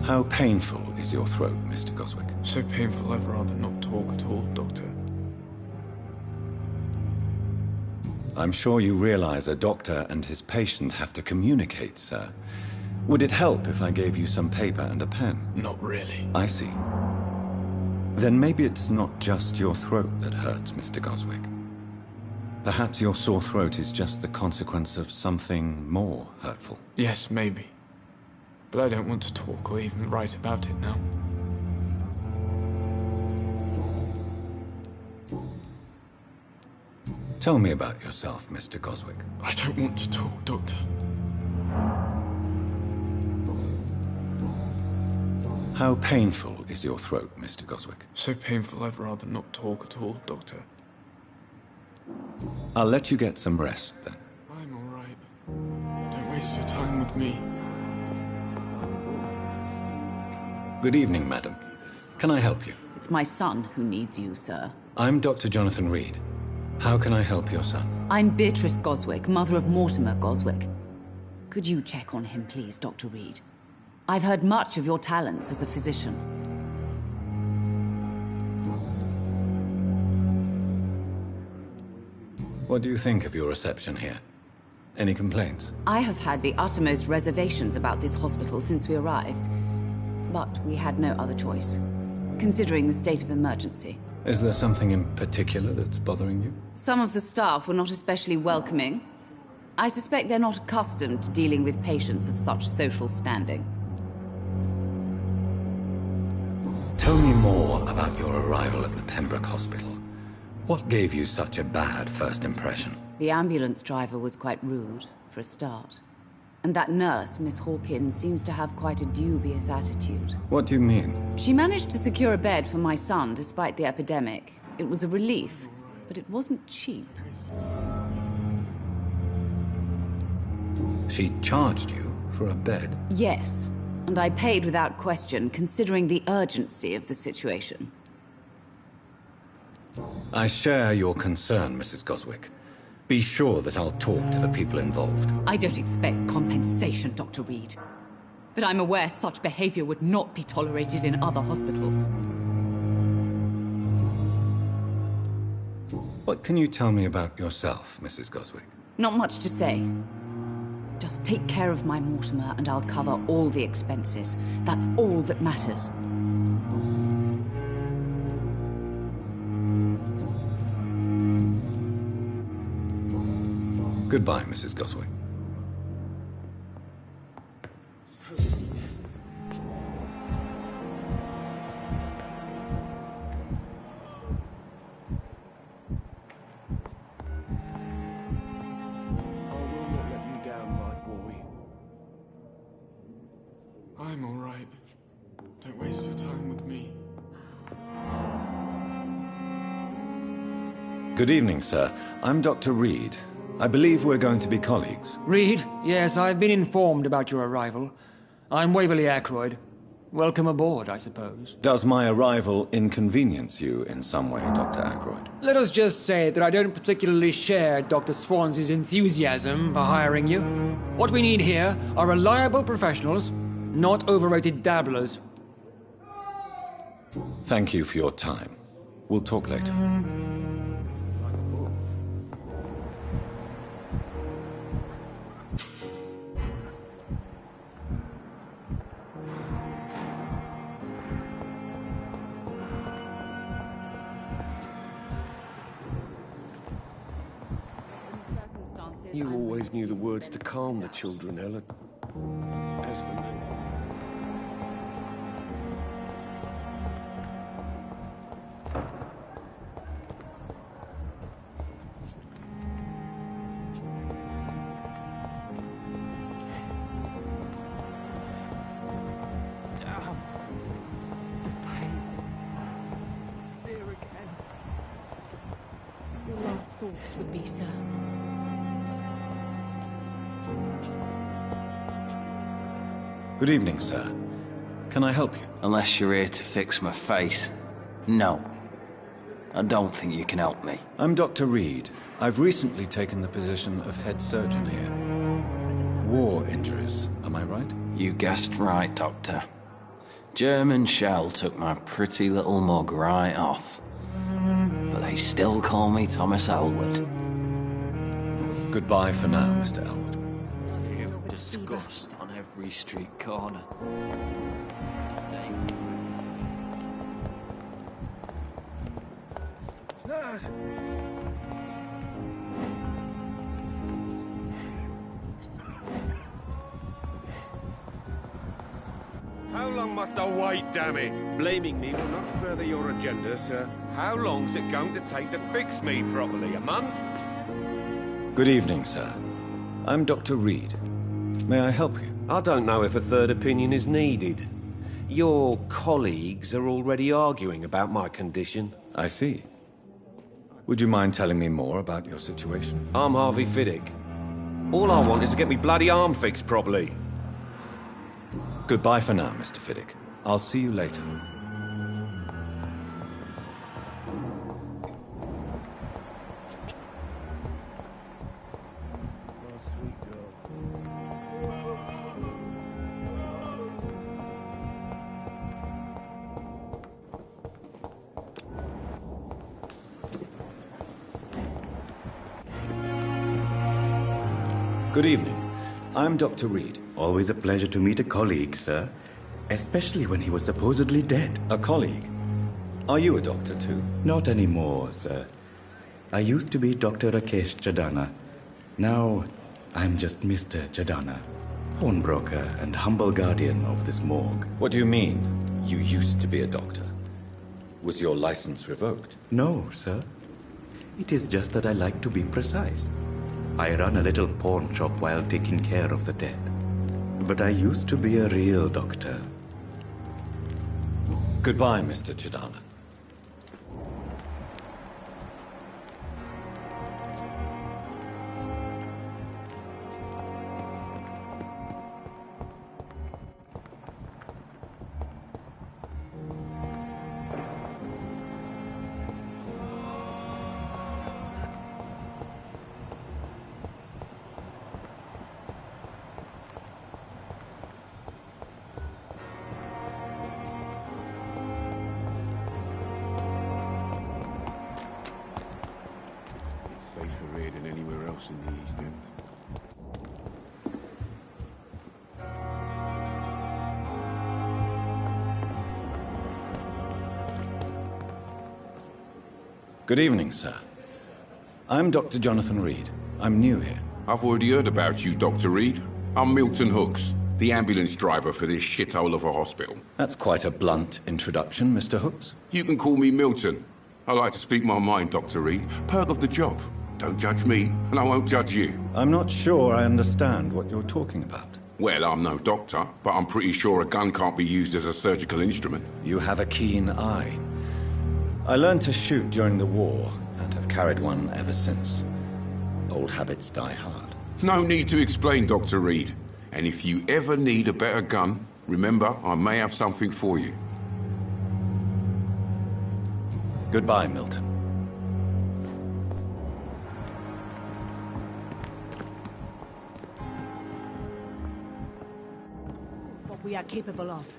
How painful is your throat, Mr. Goswick?
So painful I'd rather not talk at all, Doctor.
I'm sure you realize a doctor and his patient have to communicate, sir. Would it help if I gave you some paper and a pen?
Not really.
I see. Then maybe it's not just your throat that hurts, Mr. Goswick. Perhaps your sore throat is just the consequence of something more hurtful.
Yes, maybe. But I don't want to talk or even write about it now.
Tell me about yourself, Mr. Goswick.
I don't want to talk, Doctor.
How painful is your throat, Mr. Goswick?
So painful I'd rather not talk at all, Doctor.
I'll let you get some rest, then.
I'm all right. Don't waste your time with me.
Good evening, madam. Can I help you?
It's my son who needs you, sir.
I'm Dr. Jonathan Reed. How can I help your son?
I'm Beatrice Goswick, mother of Mortimer Goswick. Could you check on him, please, Dr. Reed? I've heard much of your talents as a physician.
What do you think of your reception here? Any complaints?
I have had the uttermost reservations about this hospital since we arrived. But we had no other choice, considering the state of emergency.
Is there something in particular that's bothering you?
Some of the staff were not especially welcoming. I suspect they're not accustomed to dealing with patients of such social standing.
Tell me more about your arrival at the Pembroke Hospital. What gave you such a bad first impression?
The ambulance driver was quite rude, for a start. And that nurse, Miss Hawkins, seems to have quite a dubious attitude.
What do you mean?
She managed to secure a bed for my son despite the epidemic. It was a relief, but it wasn't cheap.
She charged you for a bed?
Yes, and I paid without question, considering the urgency of the situation.
I share your concern, Mrs. Goswick. Be sure that I'll talk to the people involved.
I don't expect compensation, Dr. Reed. But I'm aware such behavior would not be tolerated in other hospitals.
What can you tell me about yourself, Mrs. Goswick?
Not much to say. Just take care of my Mortimer and I'll cover all the expenses. That's all that matters.
Goodbye, Mrs. Goswick.
I'm all right. Don't waste your time with me.
Good evening, sir. I'm Dr. Reed. I believe we're going to be colleagues.
Reed? Yes, I've been informed about your arrival. I'm Waverly Ackroyd. Welcome aboard, I suppose.
Does my arrival inconvenience you in some way, Dr. Ackroyd?
Let us just say that I don't particularly share Dr. Swansea's enthusiasm for hiring you. What we need here are reliable professionals, not overrated dabblers.
Thank you for your time. We'll talk later.
You always knew the words to calm the children, Helen. As for me...
Would be, sir.
Good evening, sir. Can I help you?
Unless you're here to fix my face. No. I don't think you can help me.
I'm Dr. Reed. I've recently taken the position of head surgeon here. War injuries, am I right?
You guessed right, Doctor. German shell took my pretty little mug right off. But they still call me Thomas Elwood.
Goodbye for now, Mr. Elwood.
Disgust on every street corner.
How long must I wait, damn it? Blaming me will not further your agenda, sir. How long's it going to take to fix me properly? A month?
Good evening, sir. I'm Dr. Reed. May I help you?
I don't know if a third opinion is needed. Your colleagues are already arguing about my condition.
I see. Would you mind telling me more about your situation?
I'm Harvey Fiddick. All I want is to get me bloody arm fixed properly.
Goodbye for now, Mr. Fiddick. I'll see you later. Good evening. I'm Dr. Reed.
Always a pleasure to meet a colleague, sir. Especially when he was supposedly dead.
A colleague? Are you a doctor too?
Not anymore, sir. I used to be Dr. Rakesh Chadana. Now, I'm just Mr. Chadana, pawnbroker and humble guardian of this morgue.
What do you mean, you used to be a doctor? Was your license revoked?
No, sir. It is just that I like to be precise. I run a little pawn shop while taking care of the dead. But I used to be a real doctor.
Goodbye, Mr. Chadana.
In the East End.
Good evening, sir. I'm Dr. Jonathan Reed. I'm new here.
I've already heard about you, Dr. Reed. I'm Milton Hooks, the ambulance driver for this shithole of a hospital.
That's quite a blunt introduction, Mr. Hooks.
You can call me Milton. I like to speak my mind, Dr. Reed. Perk of the job. Don't judge me, and I won't judge you.
I'm not sure I understand what you're talking about.
Well, I'm no doctor, but I'm pretty sure a gun can't be used as a surgical instrument.
You have a keen eye. I learned to shoot during the war, and have carried one ever since. Old habits die hard.
No need to explain, Dr. Reed. And if you ever need a better gun, remember, I may have something for you.
Goodbye, Milton.
We are capable of.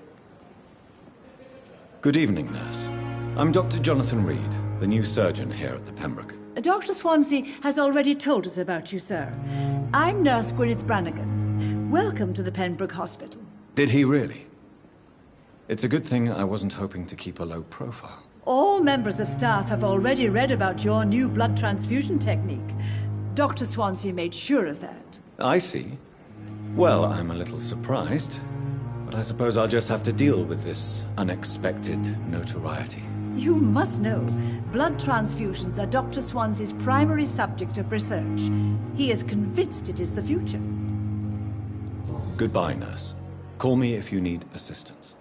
Good evening, nurse. I'm Dr. Jonathan Reed, the new surgeon here at the Pembroke.
Dr. Swansea has already told us about you, sir. I'm Nurse Gwyneth Brannigan. Welcome to the Pembroke Hospital.
Did he really? It's a good thing I wasn't hoping to keep a low profile.
All members of staff have already read about your new blood transfusion technique. Dr. Swansea made sure of that.
I see. Well, I'm a little surprised, but I suppose I'll just have to deal with this unexpected notoriety.
You must know, blood transfusions are Dr. Swansea's primary subject of research. He is convinced it is the future.
Goodbye, nurse. Call me if you need assistance.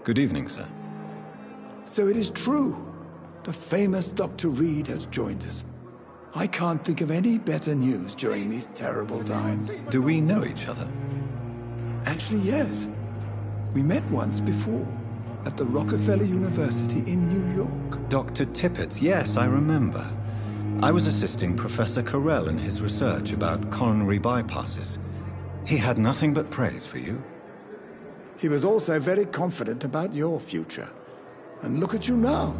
Good evening, sir.
So it is true. The famous Dr. Reed has joined us. I can't think of any better news during these terrible times.
Do we know each other?
Actually, yes. We met once before, at the Rockefeller University in New York.
Dr. Tippett, yes, I remember. I was assisting Professor Carell in his research about coronary bypasses. He had nothing but praise for you.
He was also very confident about your future. And look at you now.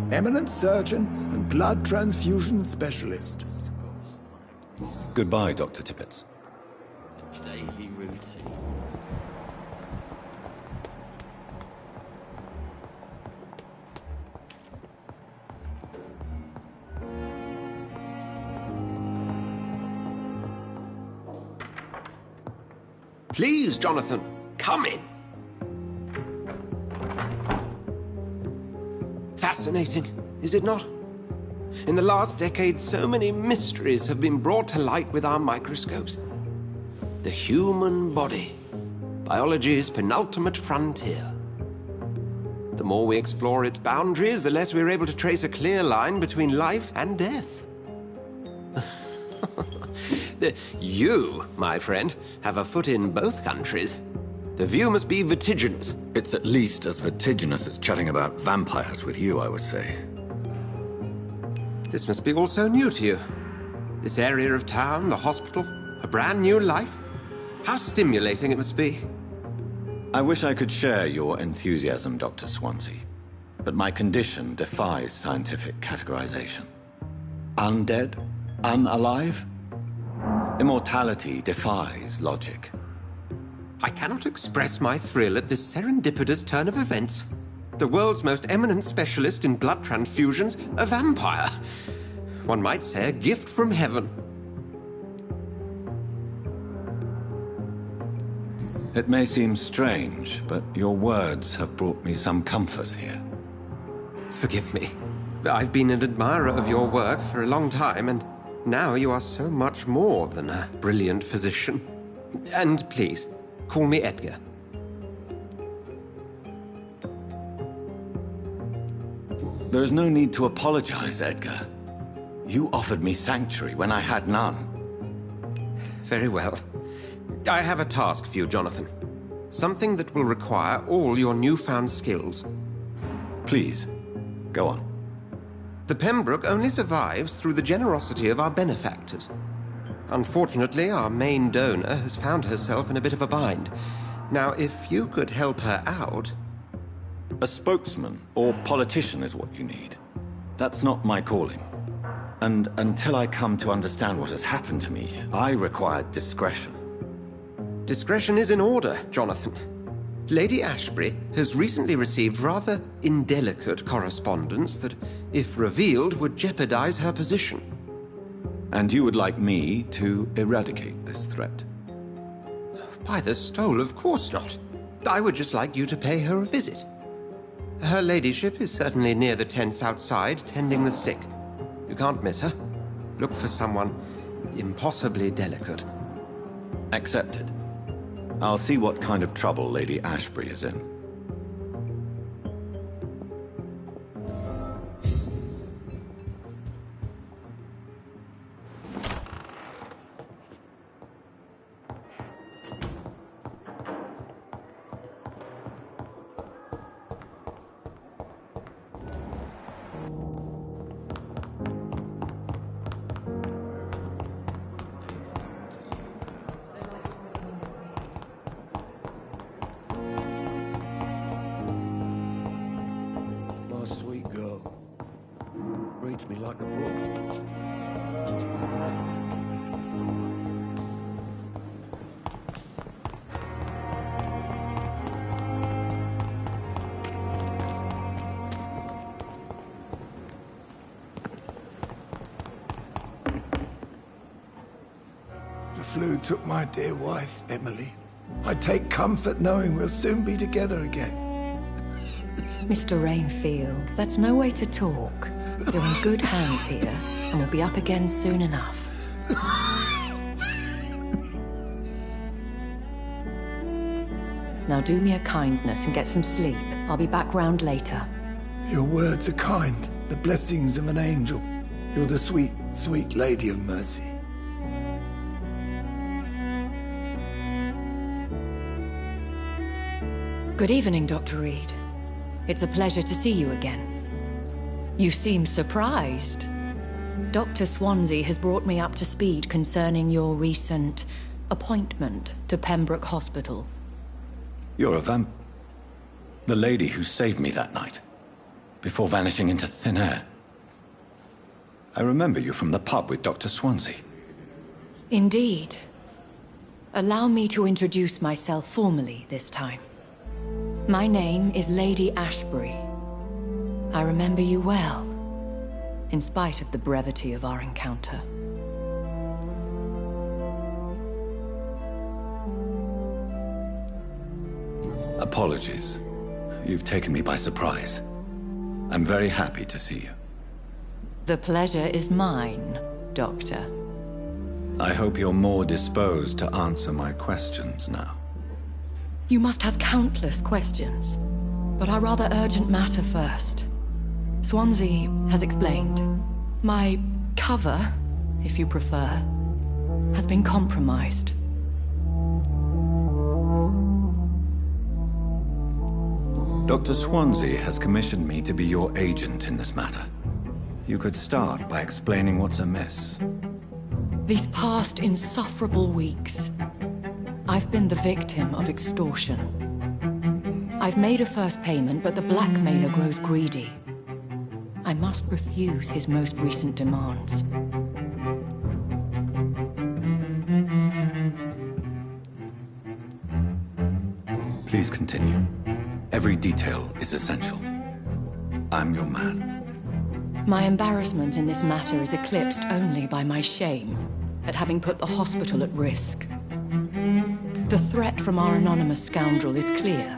Eminent surgeon and blood transfusion specialist.
Goodbye, Dr. Tippett.
Daily routine.
Please, Jonathan, come in. Fascinating, is it not? In the last decade, so many mysteries have been brought to light with our microscopes. The human body, biology's penultimate frontier. The more we explore its boundaries, the less we're able to trace a clear line between life and death. You, my friend, have a foot in both countries. The view must be vertiginous.
It's at least as vertiginous as chatting about vampires with you, I would say.
This must be all so new to you. This area of town, the hospital, a brand new life. How stimulating it must be.
I wish I could share your enthusiasm, Dr. Swansea, but my condition defies scientific categorization. Undead? Unalive? Immortality defies logic.
I cannot express my thrill at this serendipitous turn of events. The world's most eminent specialist in blood transfusions, a vampire. One might say a gift from heaven.
It may seem strange, but your words have brought me some comfort here.
Forgive me. I've been an admirer of your work for a long time, and now you are so much more than a brilliant physician. And please, call me Edgar.
There is no need to apologize, Edgar. You offered me sanctuary when I had none.
Very well. I have a task for you, Jonathan. Something that will require all your newfound skills.
Please, go on.
The Pembroke only survives through the generosity of our benefactors. Unfortunately, our main donor has found herself in a bit of a bind. Now, if you could help her out...
A spokesman or politician is what you need. That's not my calling. And until I come to understand what has happened to me, I require discretion.
Discretion is in order, Jonathan. Lady Ashbury has recently received rather indelicate correspondence that, if revealed, would jeopardize her position.
And you would like me to eradicate this threat?
By the stole, of course not. I would just like you to pay her a visit. Her ladyship is certainly near the tents outside, tending the sick. You can't miss her. Look for someone impossibly delicate.
Accepted. I'll see what kind of trouble Lady Ashbury is in.
Reads me like a book.
The flu took my dear wife, Emily. I take comfort knowing we'll soon be together again.
Mr. Rainfield, that's no way to talk. You're in good hands here, and we'll be up again soon enough. Now do me a kindness and get some sleep. I'll be back round later.
Your words are kind, the blessings of an angel. You're the sweet, sweet Lady of Mercy.
Good evening, Dr. Reed. It's a pleasure to see you again. You seem surprised. Dr. Swansea has brought me up to speed concerning your recent appointment to Pembroke Hospital.
You're a the lady who saved me that night, before vanishing into thin air. I remember you from the pub with Dr. Swansea.
Indeed. Allow me to introduce myself formally this time. My name is Lady Ashbury. I remember you well, in spite of the brevity of our encounter.
Apologies. You've taken me by surprise. I'm very happy to see you.
The pleasure is mine, Doctor.
I hope you're more disposed to answer my questions now.
You must have countless questions, but our rather urgent matter first. Swansea has explained. My cover, if you prefer, has been compromised.
Dr. Swansea has commissioned me to be your agent in this matter. You could start by explaining what's amiss.
These past insufferable weeks, I've been the victim of extortion. I've made a first payment, but the blackmailer grows greedy. I must refuse his most recent demands.
Please continue. Every detail is essential. I'm your man.
My embarrassment in this matter is eclipsed only by my shame at having put the hospital at risk. The threat from our anonymous scoundrel is clear.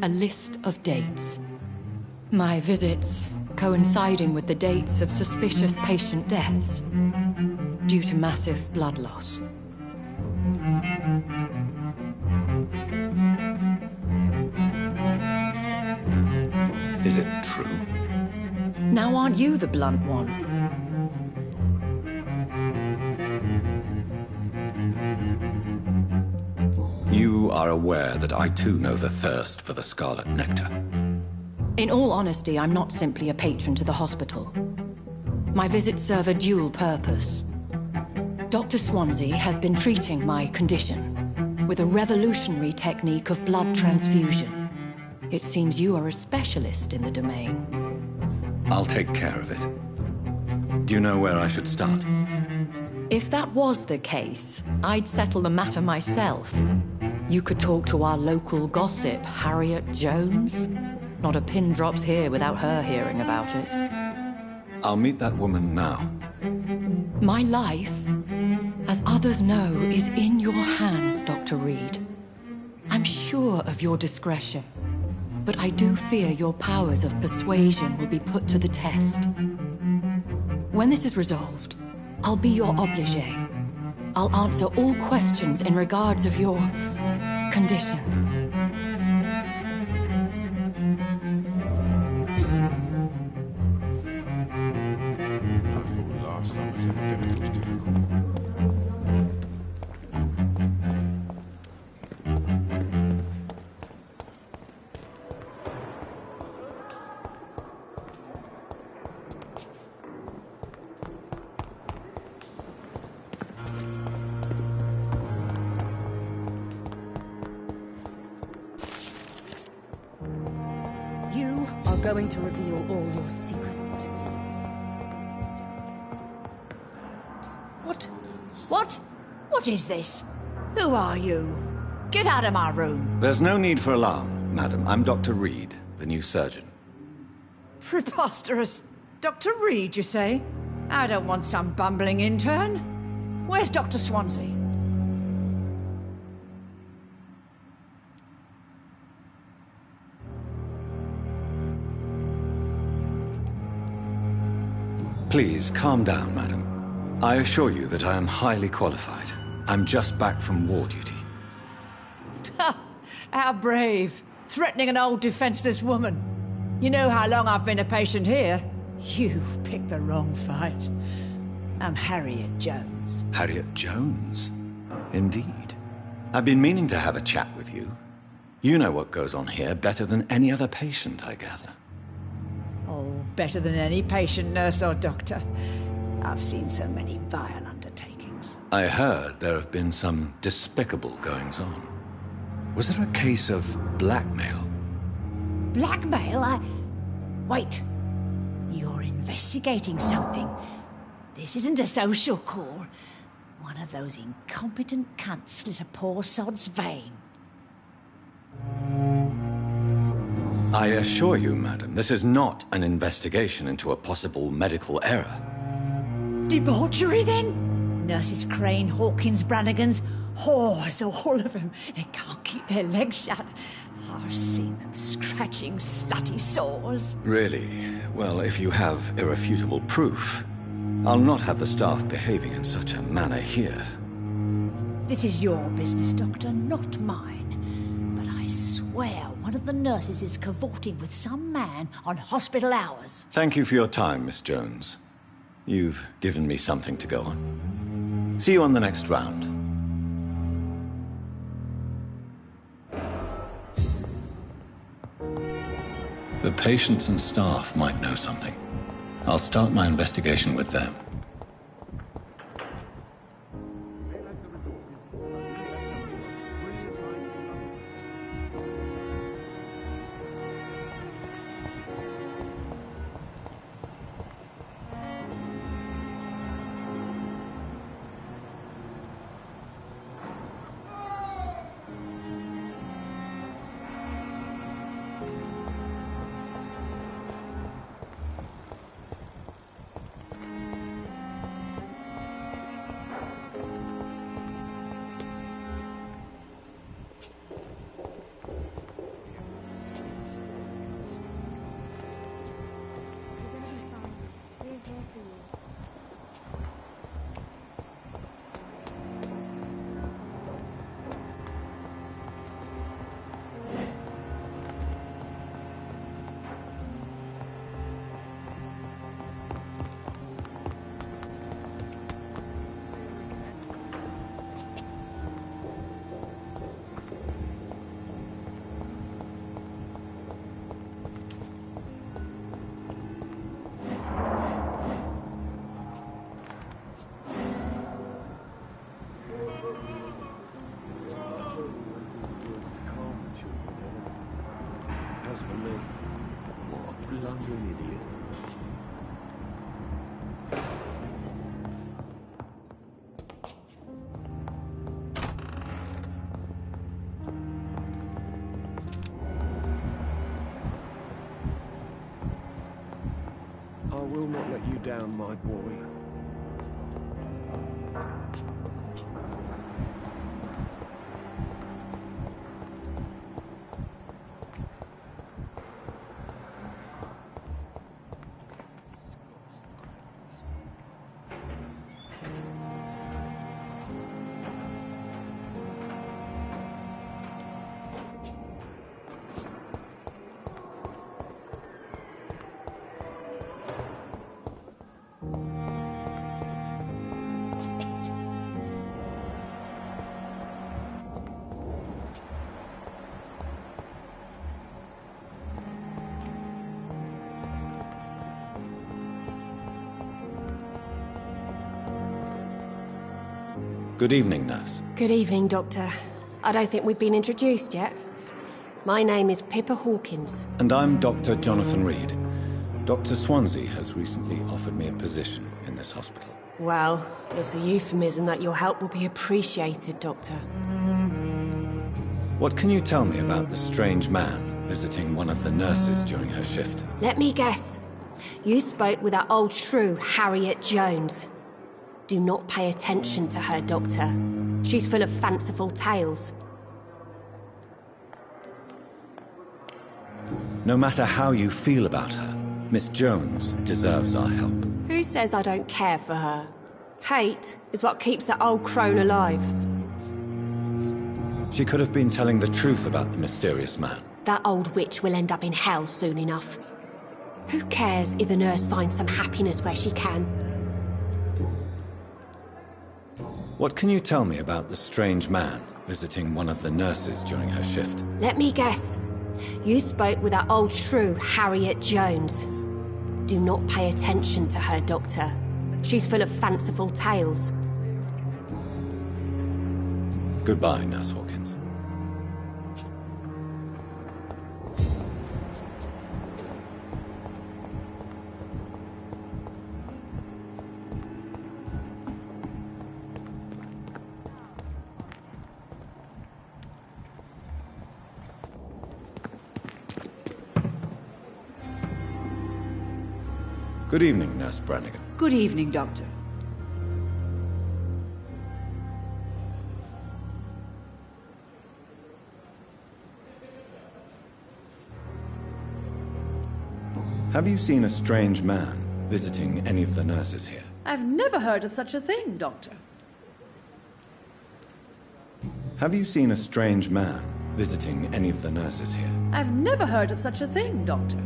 A list of dates. My visits coinciding with the dates of suspicious patient deaths due to massive blood loss.
Is it true?
Now aren't you the blunt one?
You are aware that I too know the thirst for the scarlet nectar.
In all honesty, I'm not simply a patron to the hospital. My visits serve a dual purpose. Dr. Swansea has been treating my condition with a revolutionary technique of blood transfusion. It seems you are a specialist in the domain.
I'll take care of it. Do you know where I should start?
If that was the case, I'd settle the matter myself. You could talk to our local gossip, Harriet Jones. Not a pin drops here without her hearing about it.
I'll meet that woman now.
My life, as others know, is in your hands, Dr. Reed. I'm sure of your discretion, but I do fear your powers of persuasion will be put to the test. When this is resolved, I'll be your obligé. I'll answer all questions in regards of your condition.
I thought last time this epidemic was difficult.
You are going to reveal all your secrets to me.
What? What? What is this? Who are you? Get out of my room.
There's no need for alarm, madam. I'm Dr. Reed, the new surgeon.
Preposterous. Dr. Reed, you say? I don't want some bumbling intern. Where's Dr. Swansea?
Please, calm down, madam. I assure you that I am highly qualified. I'm just back from war duty.
How brave. Threatening an old defenseless woman. You know how long I've been a patient here? You've picked the wrong fight. I'm Harriet Jones.
Harriet Jones? Indeed. I've been meaning to have a chat with you. You know what goes on here better than any other patient, I gather.
Oh, better than any patient, nurse or doctor. I've seen so many vile undertakings.
I heard there have been some despicable goings-on. Was there a case of blackmail?
Blackmail? Wait. You're investigating something. This isn't a social call. One of those incompetent cunts slit a poor sod's vein.
I assure you, madam, this is not an investigation into a possible medical error.
Debauchery, then? Nurses Crane, Hawkins, Brannigans, whores, all of them. They can't keep their legs shut. I've seen them scratching slutty sores.
Really? Well, if you have irrefutable proof, I'll not have the staff behaving in such a manner here.
This is your business, Doctor, not mine. But I swear one of the nurses is cavorting with some man on hospital hours.
Thank you for your time, Miss Jones. You've given me something to go on. See you on the next round. The patients and staff might know something. I'll start my investigation with them.
I will not let you down, my boy.
Good evening, nurse.
Good evening, Doctor. I don't think we've been introduced yet. My name is Pippa Hawkins.
And I'm Dr. Jonathan Reed. Dr. Swansea has recently offered me a position in this hospital.
Well, it's a euphemism that your help will be appreciated, Doctor.
What can you tell me about the strange man visiting one of the nurses during her shift?
Let me guess. You spoke with that old shrew, Harriet Jones. Do not pay attention to her, Doctor. She's full of fanciful tales.
No matter how you feel about her, Miss Jones deserves our help.
Who says I don't care for her? Hate is what keeps that old crone alive.
She could have been telling the truth about the mysterious man.
That old witch will end up in hell soon enough. Who cares if a nurse finds some happiness where she can?
What can you tell me about the strange man visiting one of the nurses during her shift?
Let me guess. You spoke with that old shrew, Harriet Jones. Do not pay attention to her, Doctor. She's full of fanciful tales.
Goodbye, Nurse Hawkins. Good evening, Nurse Brannigan.
Good evening, Doctor.
Have you seen a strange man visiting any of the nurses here?
I've never heard of such a thing, Doctor.
Have you seen a strange man visiting any of the nurses here?
I've never heard of such a thing, Doctor.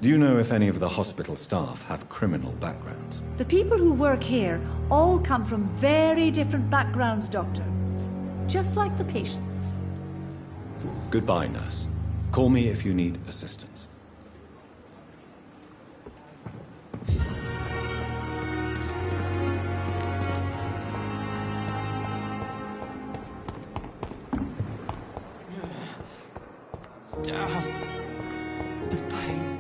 Do you know if any of the hospital staff have criminal backgrounds?
The people who work here all come from very different backgrounds, Doctor. Just like the patients.
Goodbye, nurse. Call me if you need assistance.
The pain.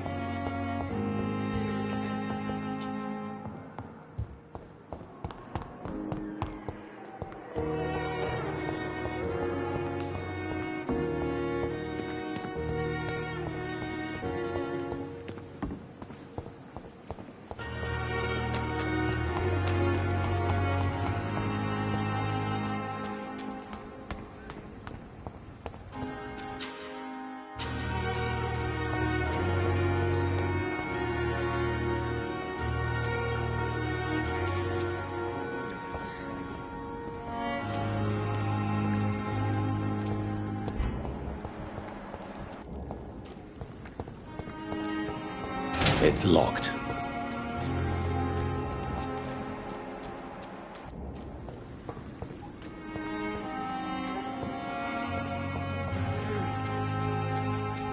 It's locked.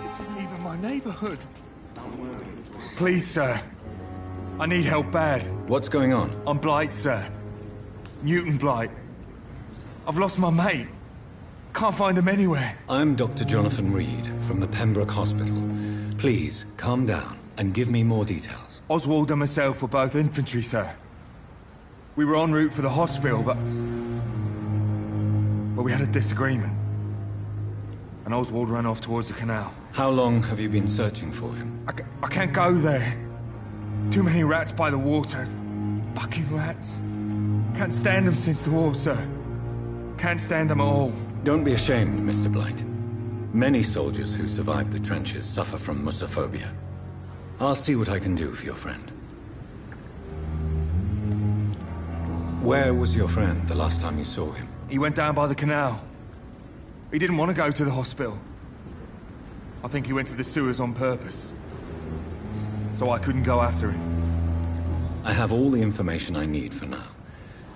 This isn't even my neighborhood. Please, sir. I need help bad.
What's going on?
I'm Blight, sir. Newton Blight. I've lost my mate. Can't find him anywhere.
I'm Dr. Jonathan Reed from the Pembroke Hospital. Please, calm down and give me more details.
Oswald and myself were both infantry, sir. We were en route for the hospital, but we had a disagreement. And Oswald ran off towards the canal.
How long have you been searching for him?
I can't go there. Too many rats by the water. Bucking rats. Can't stand them since the war, sir. Can't stand them at all.
Don't be ashamed, Mr. Blight. Many soldiers who survived the trenches suffer from musophobia. I'll see what I can do for your friend. Where was your friend the last time you saw him?
He went down by the canal. He didn't want to go to the hospital. I think he went to the sewers on purpose. So I couldn't go after him.
I have all the information I need for now.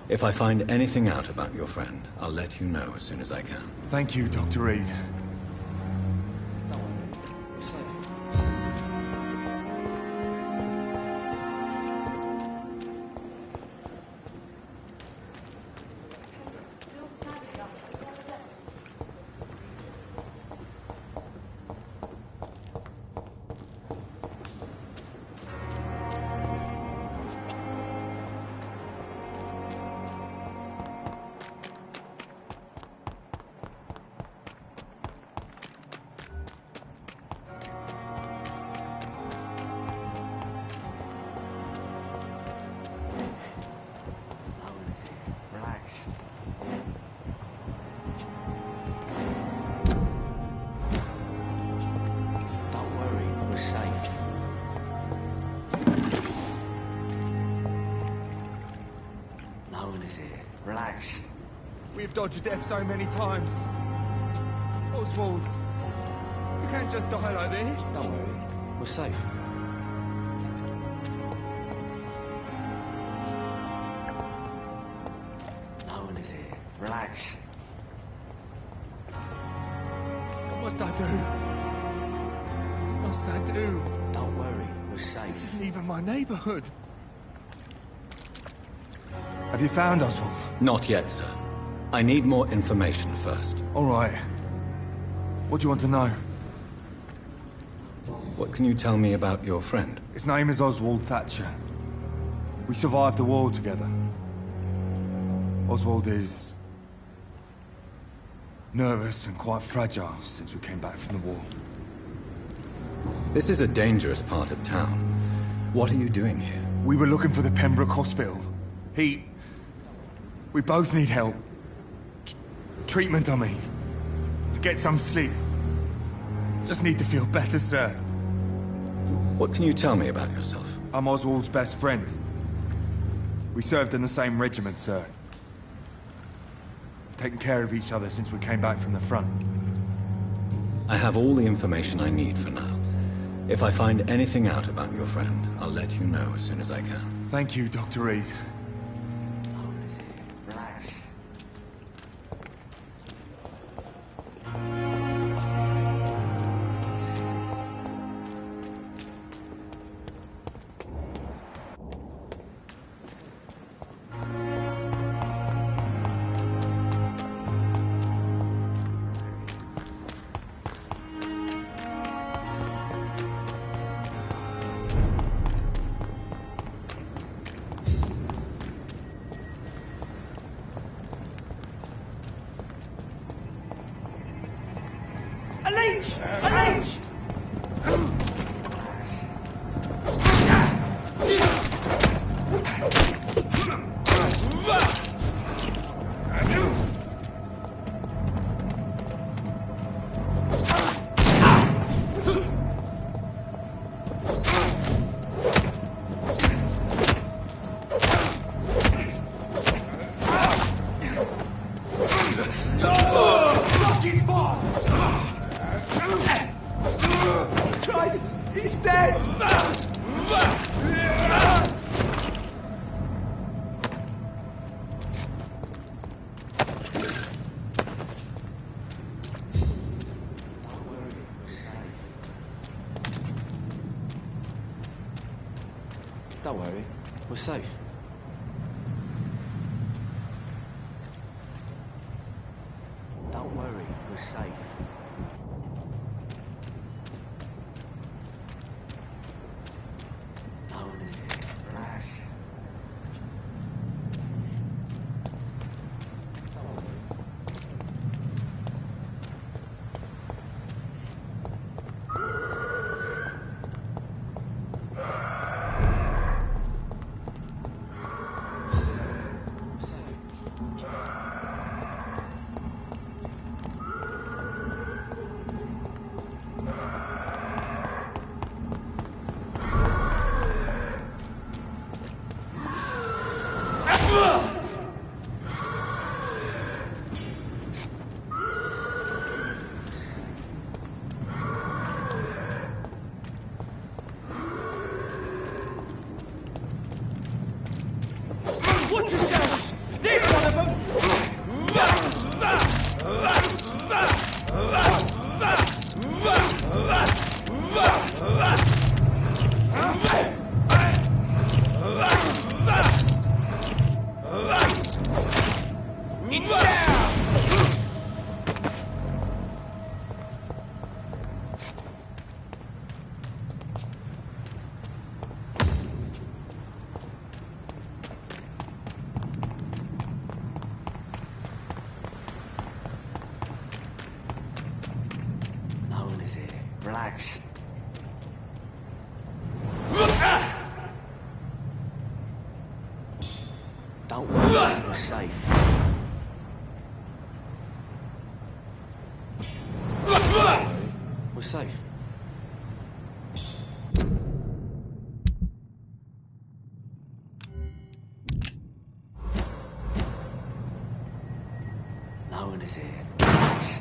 If I find anything out about your friend, I'll let you know as soon as I can.
Thank you, Dr. Reed. Relax. We've dodged death so many times. Oswald, you can't just die like this.
Don't worry. We're safe. No one is here. Relax.
What must I do? What must I do?
Don't worry. We're safe.
This isn't even my neighborhood. Have you found Oswald?
Not yet, sir. I need more information first.
All right. What do you want to know?
What can you tell me about your friend?
His name is Oswald Thatcher. We survived the war together. Oswald is nervous and quite fragile since we came back from the war.
This is a dangerous part of town. What are you doing here?
We were looking for the Pembroke Hospital. We both need help. Treatment, I mean. To get some sleep. Just need to feel better, sir.
What can you tell me about yourself?
I'm Oswald's best friend. We served in the same regiment, sir. We've taken care of each other since we came back from the front.
I have all the information I need for now. If I find anything out about your friend, I'll let you know as soon as I can.
Thank you, Dr. Reed.
Relax. Don't worry. We're safe. Don't worry. We're safe. No one is here. Relax.
What to sandwich? There's one of them! It's down! No one is here. Relax. Don't worry, we're safe. We're safe.
one is here. Relax.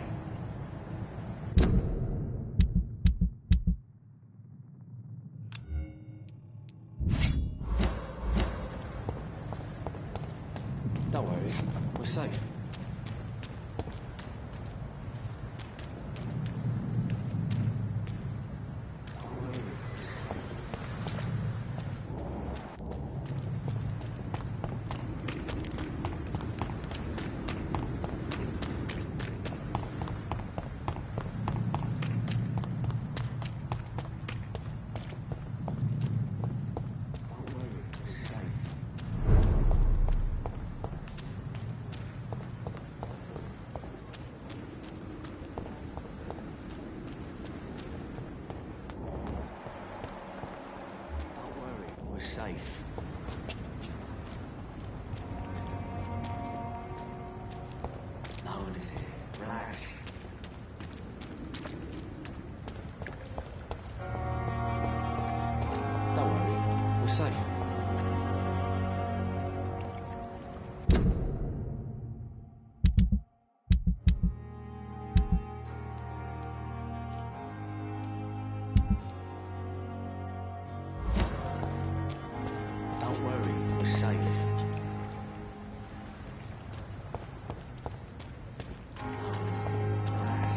Don't worry, we're safe. Safe. No one is here. Relax. Don't worry, we're safe. Don't worry, we're safe. No one's here. Relax.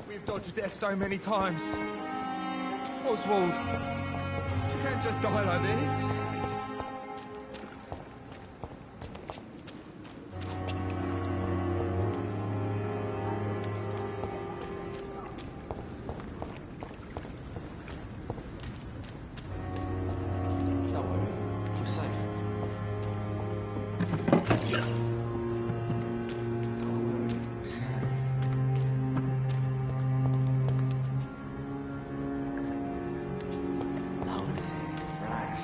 We've dodged death so many times. Oswald, you can't just die like this.
Don't worry, we're safe. No one is here. Relax.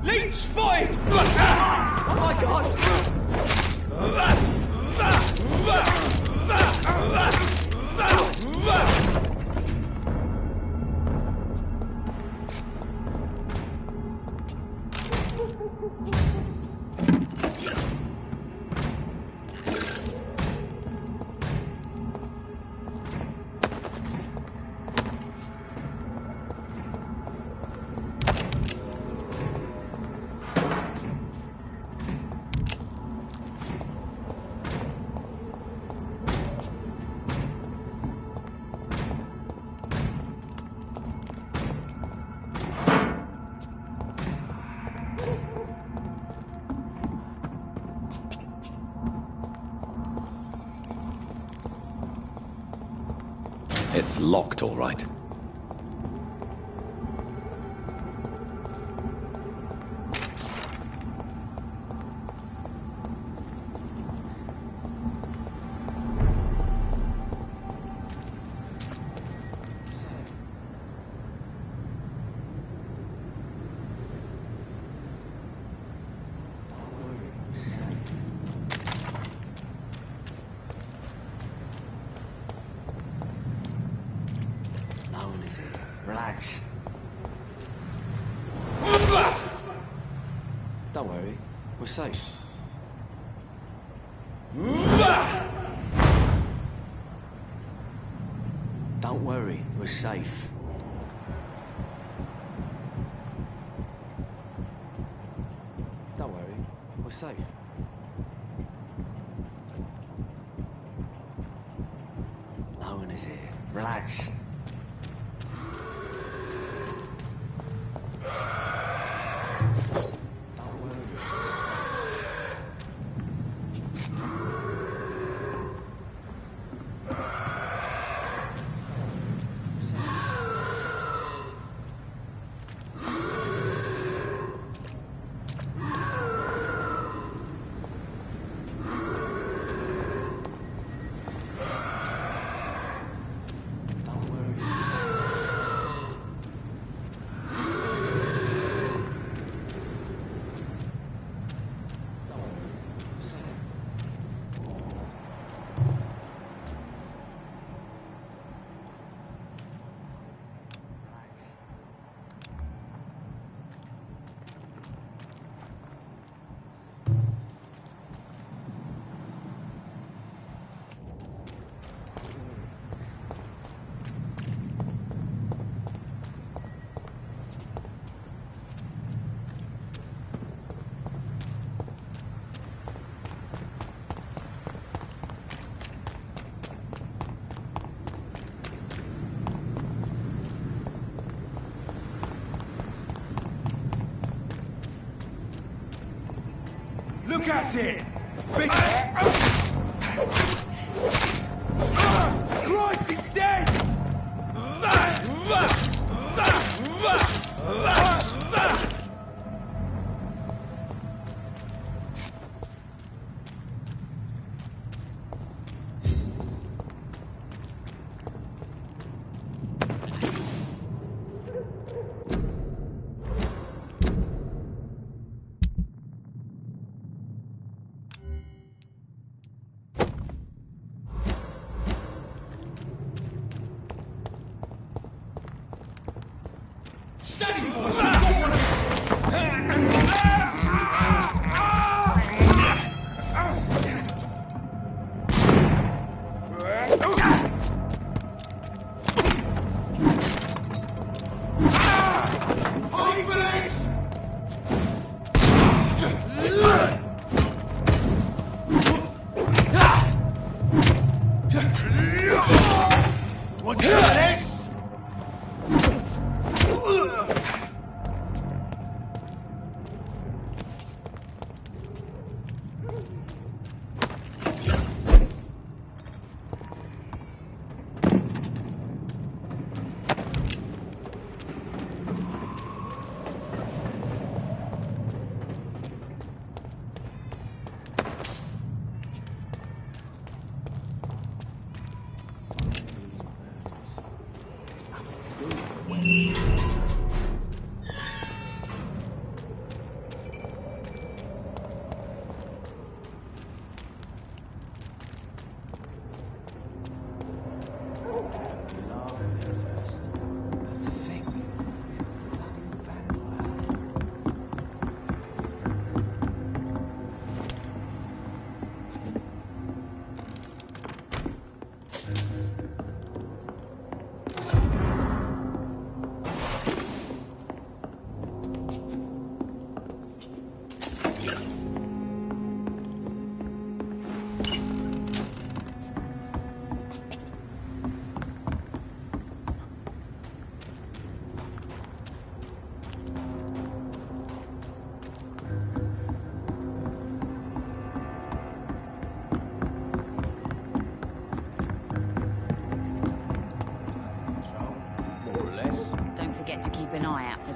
Leech spotted! Oh my god!
It's locked, all right.
Relax. Don't worry, we're safe. Don't worry, we're safe. Don't worry, we're safe. No one is here. Relax.
Look at it! Christ, it's dead!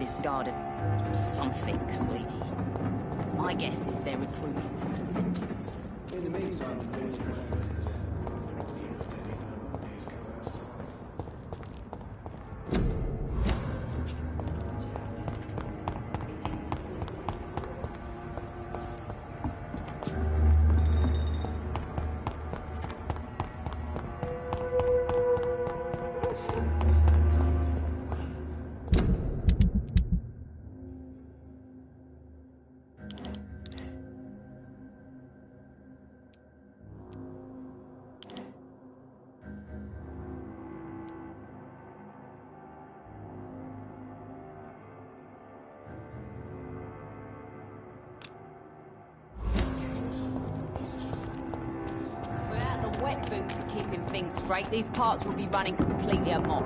this guard of something, sweetie. My guess is they're recruiting for some vengeance.
In the meantime,
Without the wet boots keeping things straight, these parts will be running completely amok.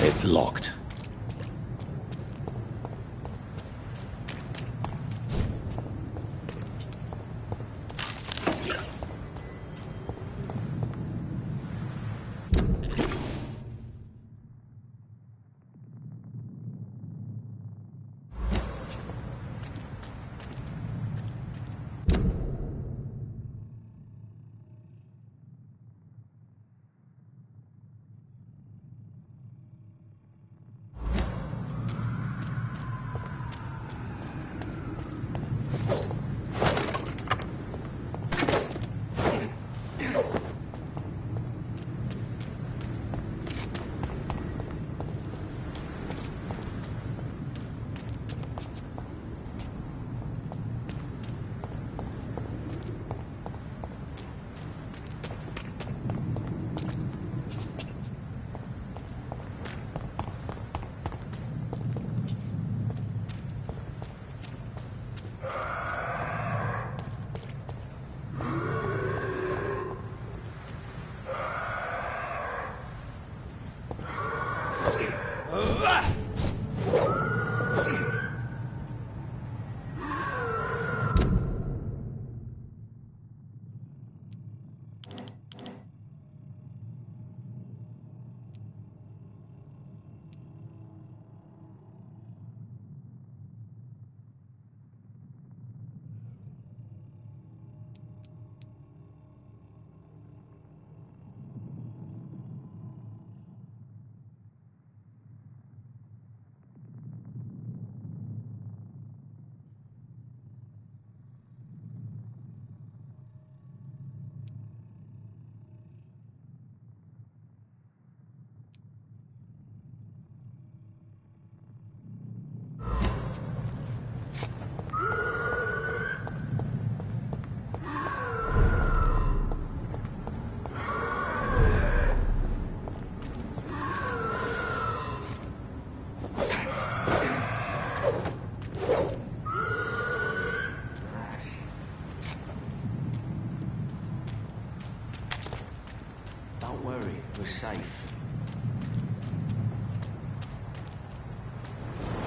It's locked.
Don't worry, we're safe.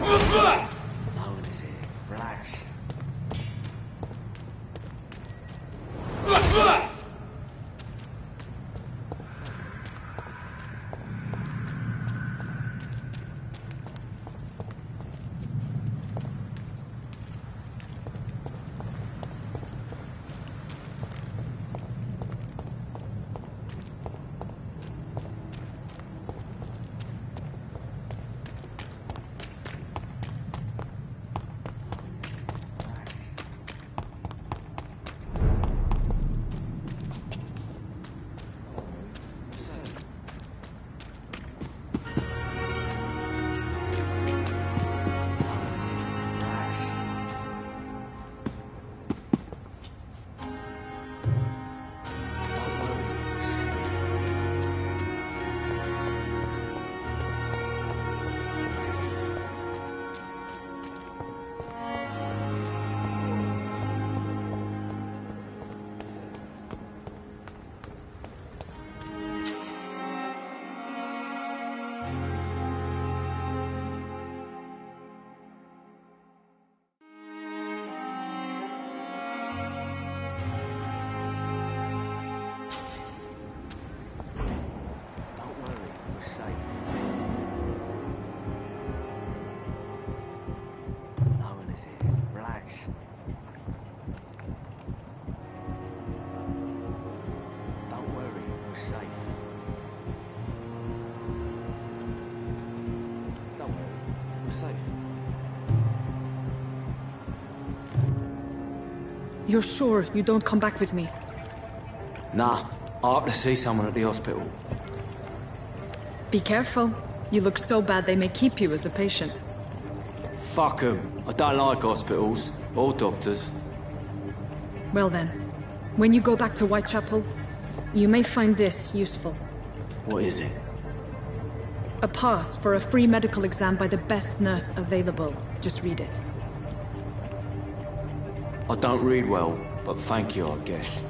No one is here. Relax.
You're sure you don't come back with me?
Nah, I have to see someone at the hospital.
Be careful. You look so bad they may keep you as a patient.
Fuck 'em. I don't like hospitals. Or doctors.
Well then, when you go back to Whitechapel, you may find this useful.
What is it?
A pass for a free medical exam by the best nurse available. Just read it.
I don't read well, but thank you, I guess.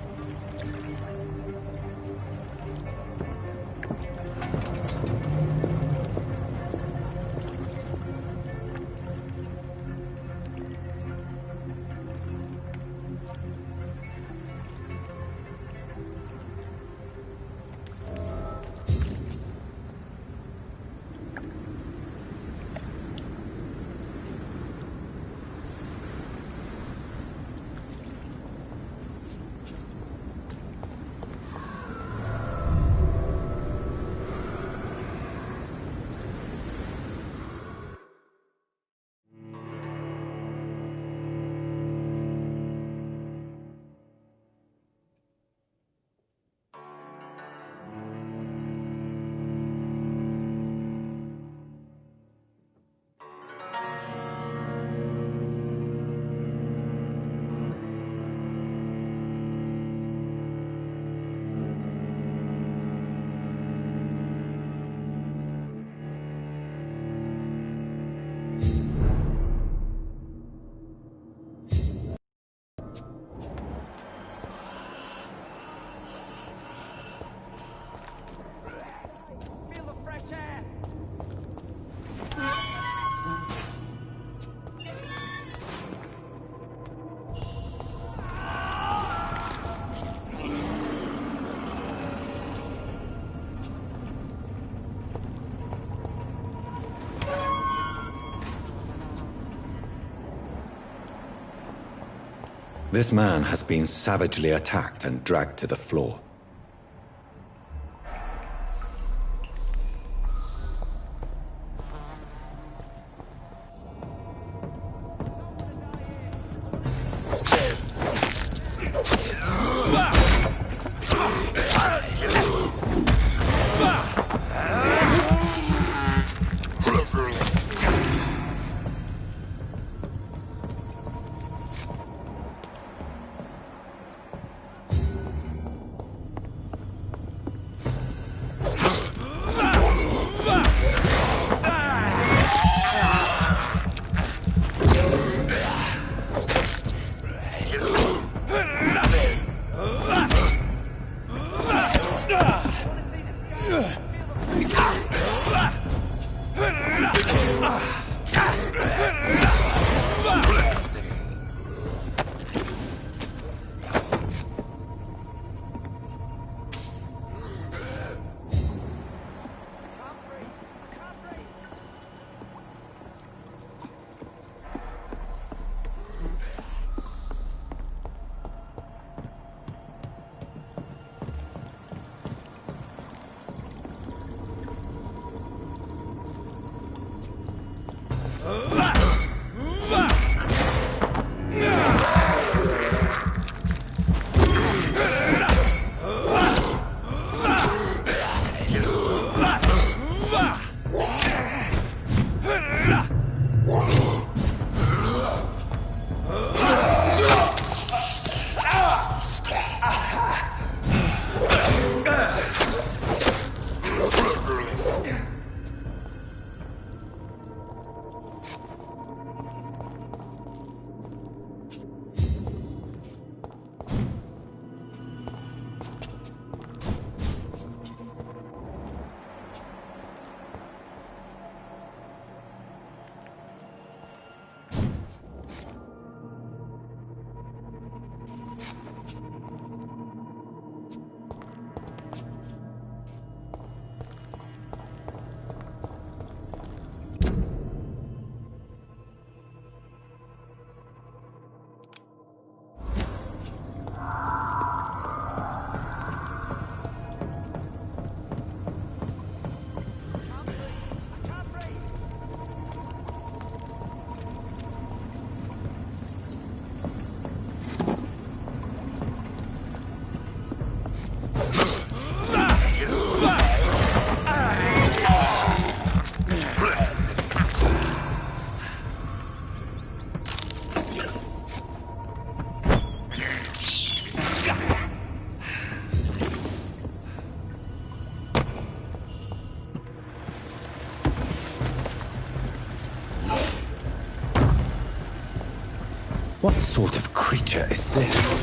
This man has been savagely attacked and dragged to the floor. What sort of creature is this?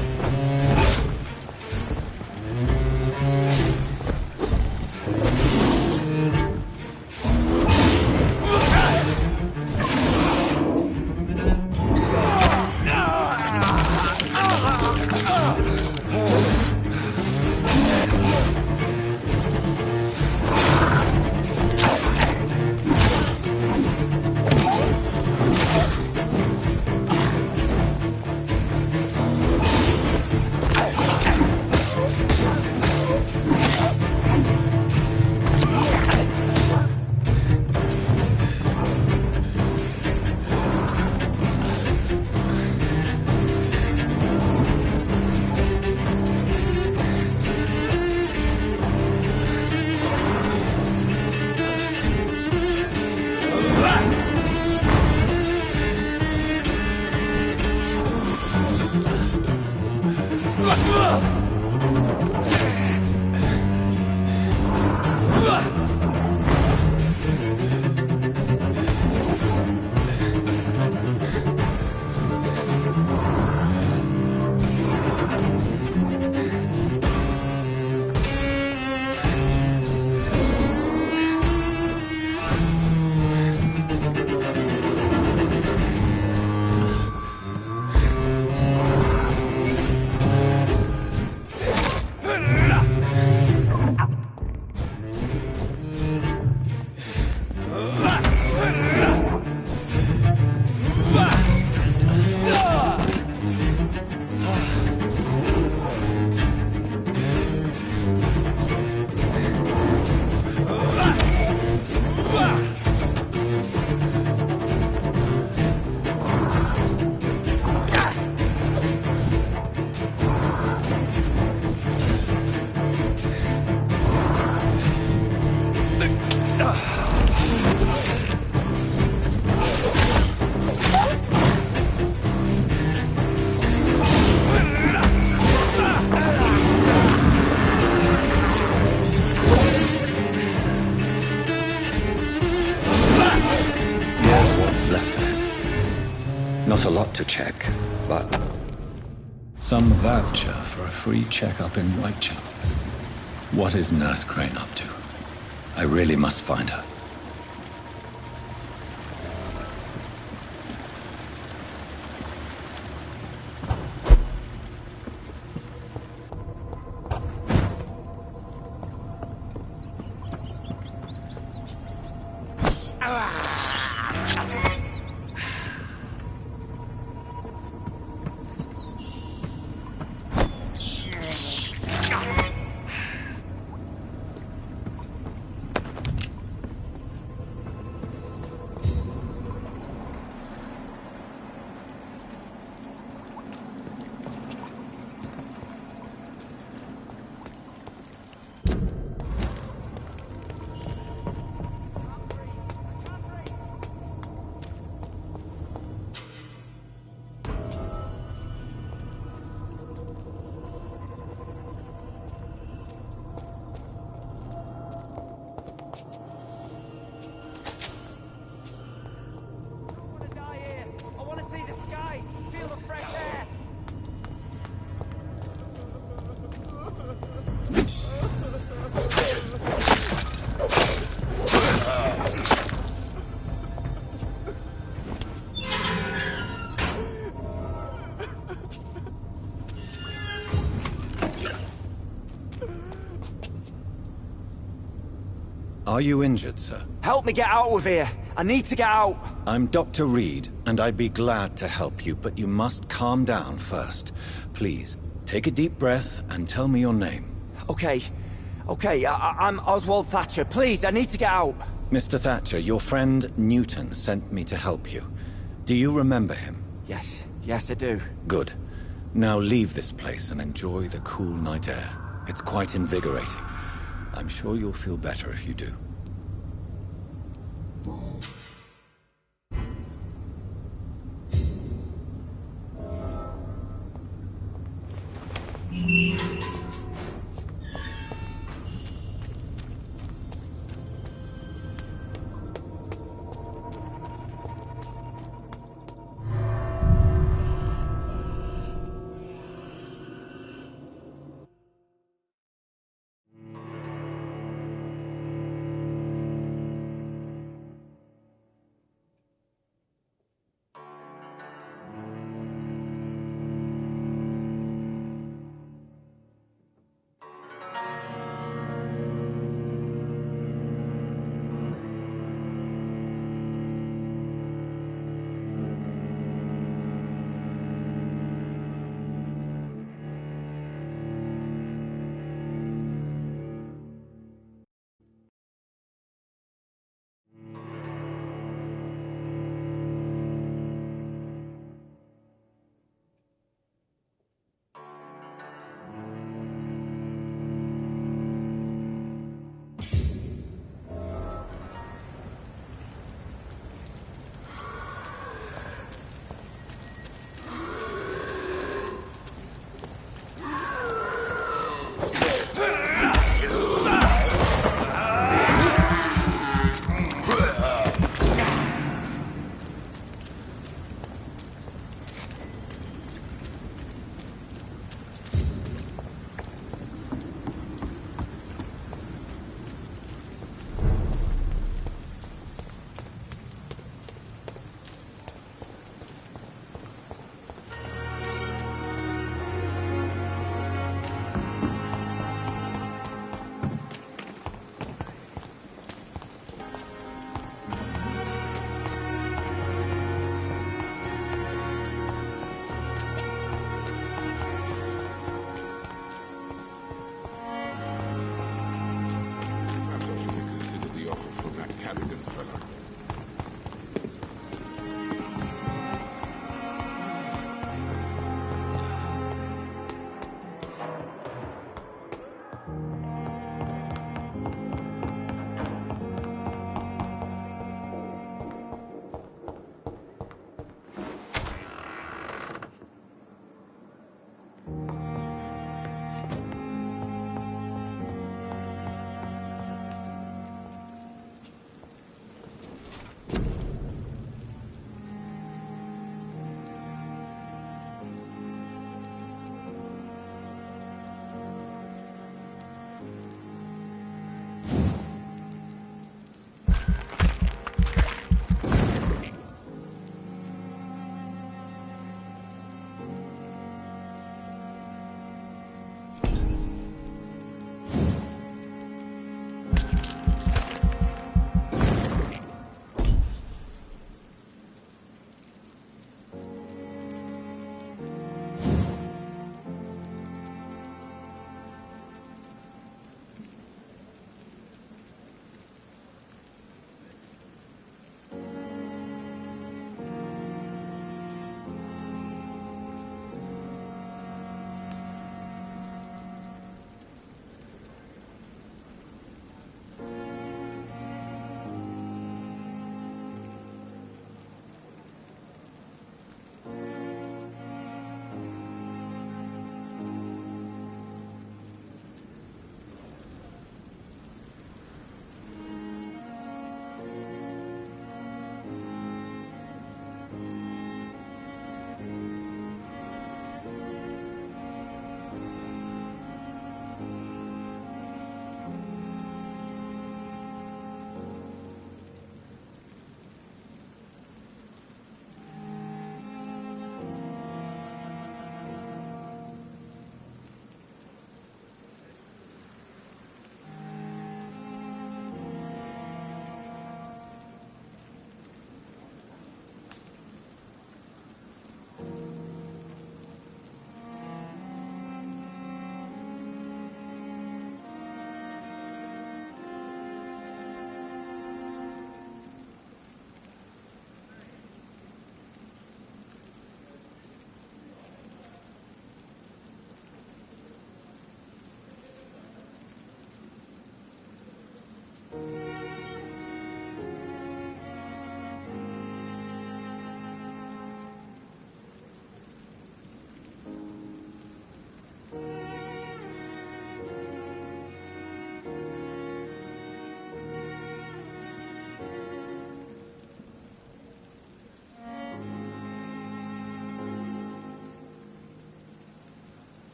Not a lot to check, but some voucher for a free checkup in Whitechapel. What is Nurse Crane up to? I really must find her. Are you injured, sir?
Help me get out of here! I need to get out!
I'm Dr. Reed, and I'd be glad to help you, but you must calm down first. Please, take a deep breath and tell me your name.
Okay. I'm Oswald Thatcher. Please, I need to get out!
Mr. Thatcher, your friend Newton sent me to help you. Do you remember him?
Yes, I do.
Good. Now leave this place and enjoy the cool night air. It's quite invigorating. I'm sure you'll feel better if you do.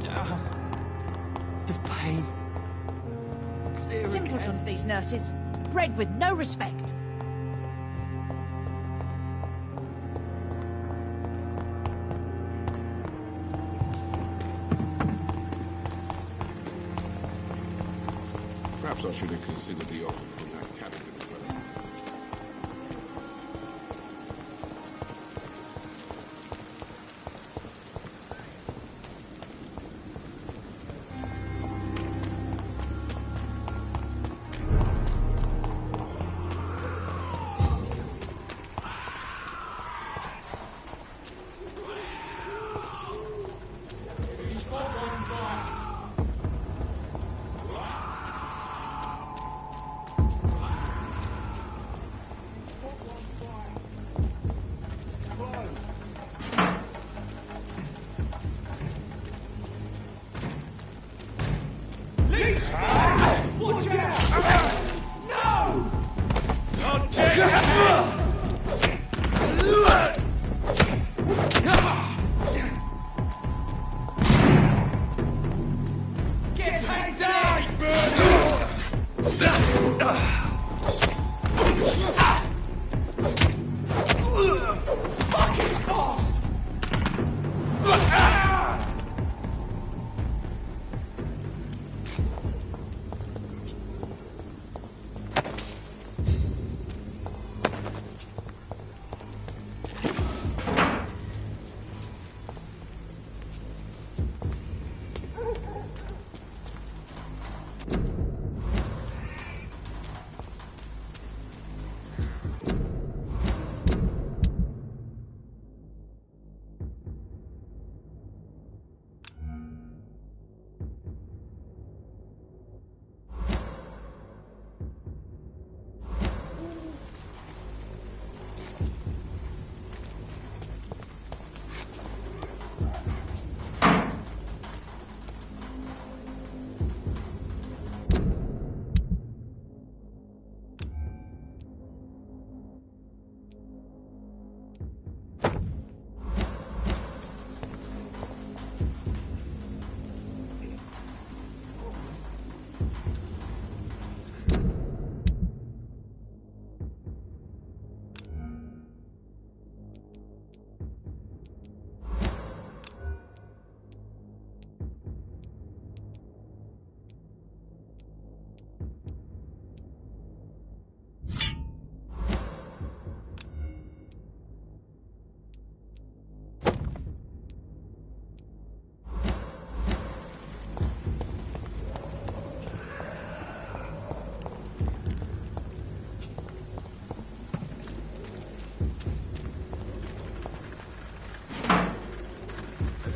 The pain.
Simpletons, these nurses. Bred with no respect.
Perhaps I should have considered the offer from that cabin as well.
Watch out! No! Not Get Fuck his boss!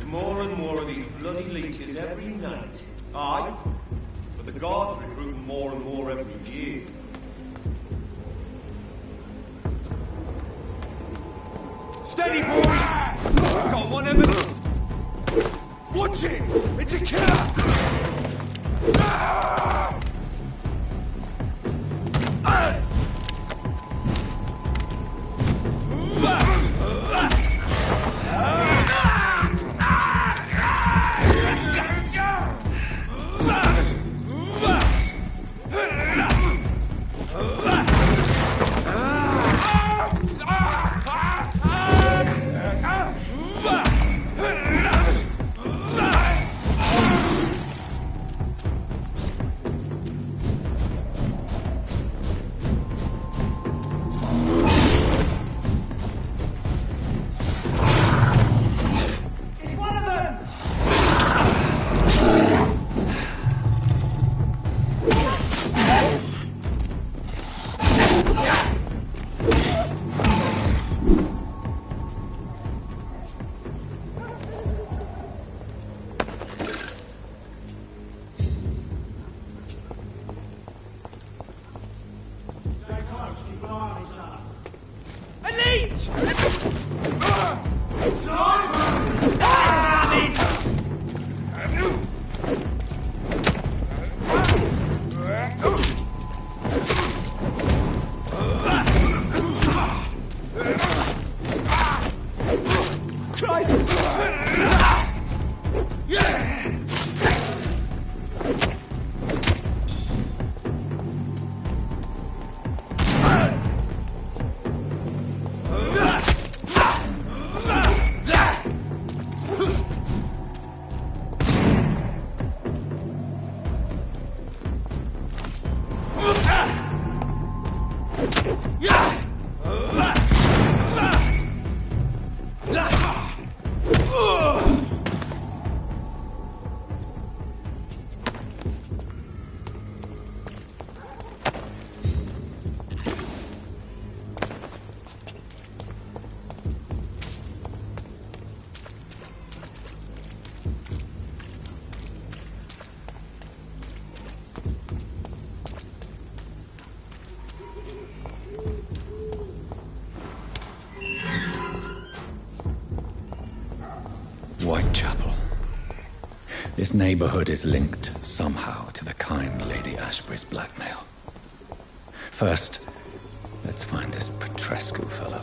More and more of these bloody leeches every night. Aye, but the guards recruit more and more every year.
Steady, boys! I've got one evidence! Watch it! It's a killer!
Christ!
This neighborhood is linked somehow to the kind Lady Ashbury's blackmail. First, let's find this Petrescu fellow.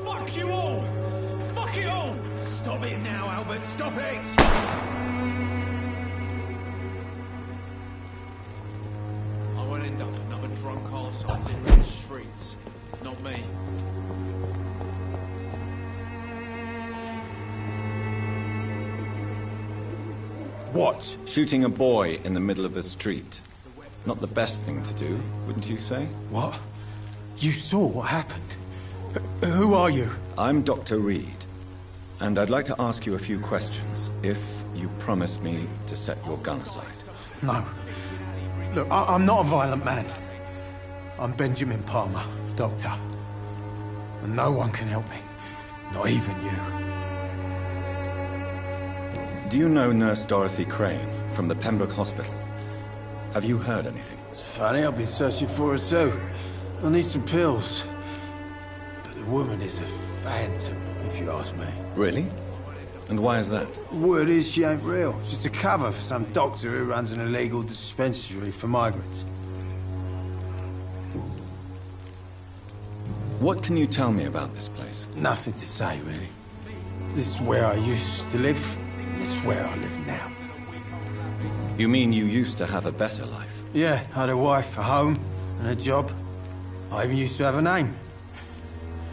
Fuck you all! Fuck it all! Stop it now, Albert, stop it!
I won't end up another drunk arsehole living in the streets. Not me.
What? Shooting a boy in the middle of the street. Not the best thing to do, wouldn't you say?
What? You saw what happened? Who are you?
I'm Dr. Reed, and I'd like to ask you a few questions, if you promise me to set your gun aside.
No. Look, I'm not a violent man. I'm Benjamin Palmer, doctor. And no one can help me. Not even you.
Do you know Nurse Dorothy Crane from the Pembroke Hospital? Have you heard anything?
It's funny, I've been searching for her too. I need some pills. But the woman is a phantom, if you ask me.
Really? And why is that?
Word is she ain't real. She's a cover for some doctor who runs an illegal dispensary for migrants.
What can you tell me about this place?
Nothing to say, really. This is where I used to live, and this is where I live now.
You mean you used to have a better life?
Yeah, I had a wife, a home, and a job. I even used to have a name.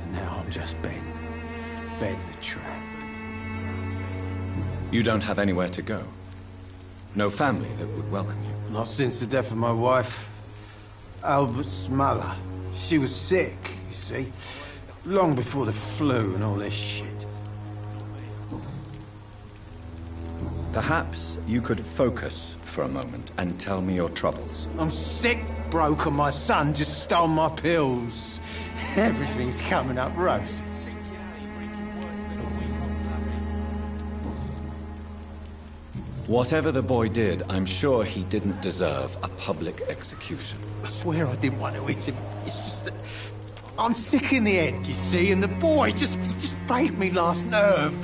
And now I'm just Ben. Ben the Tramp.
You don't have anywhere to go? No family that would welcome you?
Not since the death of my wife, Albert's mother. She was sick, you see. Long before the flu and all this shit.
Perhaps you could focus for a moment and tell me your troubles.
I'm sick, broke, and my son just stole my pills. Everything's coming up roses.
Whatever the boy did, I'm sure he didn't deserve a public execution.
I swear I didn't want to hit him. It's just that I'm sick in the head, you see, and the boy just frayed me last nerve.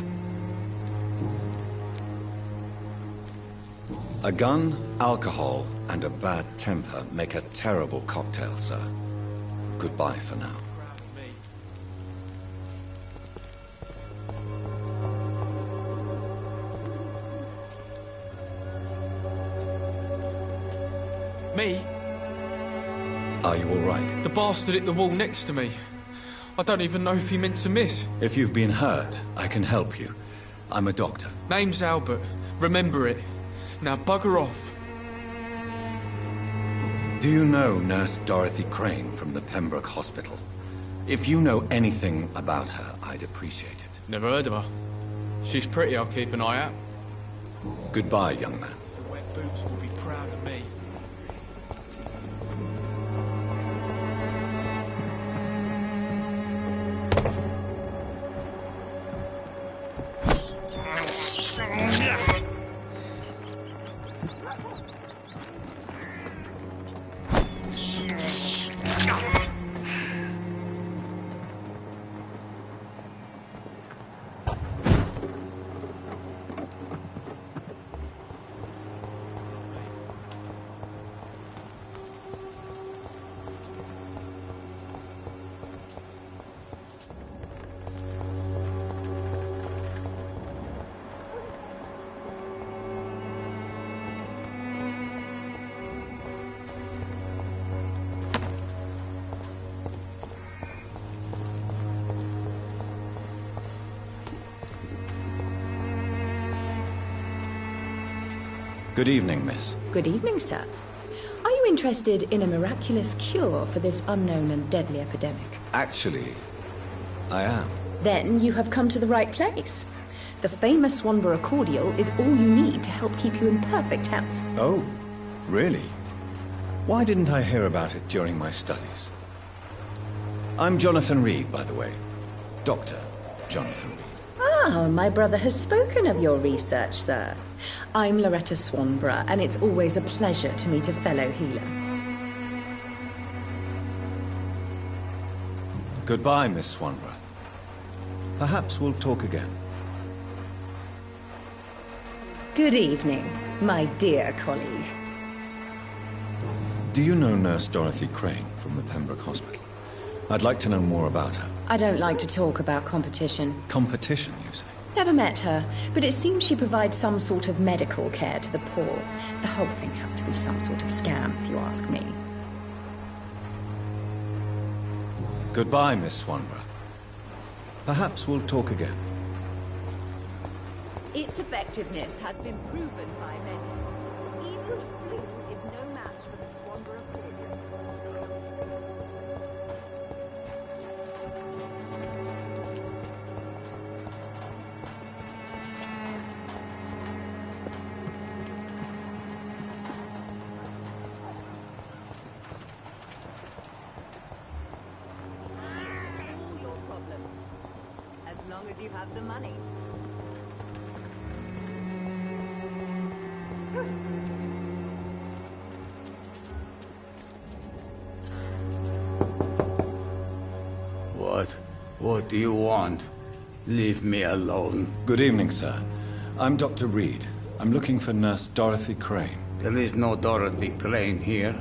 A gun, alcohol, and a bad temper make a terrible cocktail, sir. Goodbye for now.
Me?
Are you all right?
The bastard hit the wall next to me. I don't even know if he meant to miss.
If you've been hurt, I can help you. I'm a doctor.
Name's Albert. Remember it. Now bugger off.
Do you know Nurse Dorothy Crane from the Pembroke Hospital? If you know anything about her, I'd appreciate it.
Never heard of her. She's pretty, I'll keep an eye out.
Goodbye, young man.
The wet boots will be proud of me.
Good evening, miss.
Good evening, sir. Are you interested in a miraculous cure for this unknown and deadly epidemic?
Actually, I am.
Then you have come to the right place. The famous Swanborough cordial is all you need to help keep you in perfect health.
Oh, really? Why didn't I hear about it during my studies? I'm Jonathan Reed, by the way. Dr. Jonathan Reed.
Ah, my brother has spoken of your research, sir. I'm Loretta Swanborough, and it's always a pleasure to meet a fellow healer.
Goodbye, Miss Swanborough. Perhaps we'll talk again.
Good evening, my dear colleague.
Do you know Nurse Dorothy Crane from the Pembroke Hospital? I'd like to know more about her.
I don't like to talk about competition.
Competition, you say?
Never met her, but it seems she provides some sort of medical care to the poor. The whole thing has to be some sort of scam, if you ask me.
Goodbye, Miss Swanborough. Perhaps we'll talk again.
Its effectiveness has been proven by many. Evil's flu is no match for the Swanborough Cordial. All your problems, as long as you have the money.
What do you want? Leave me alone.
Good evening, sir. I'm Dr. Reed. I'm looking for Nurse Dorothy Crane.
There is no Dorothy Crane here.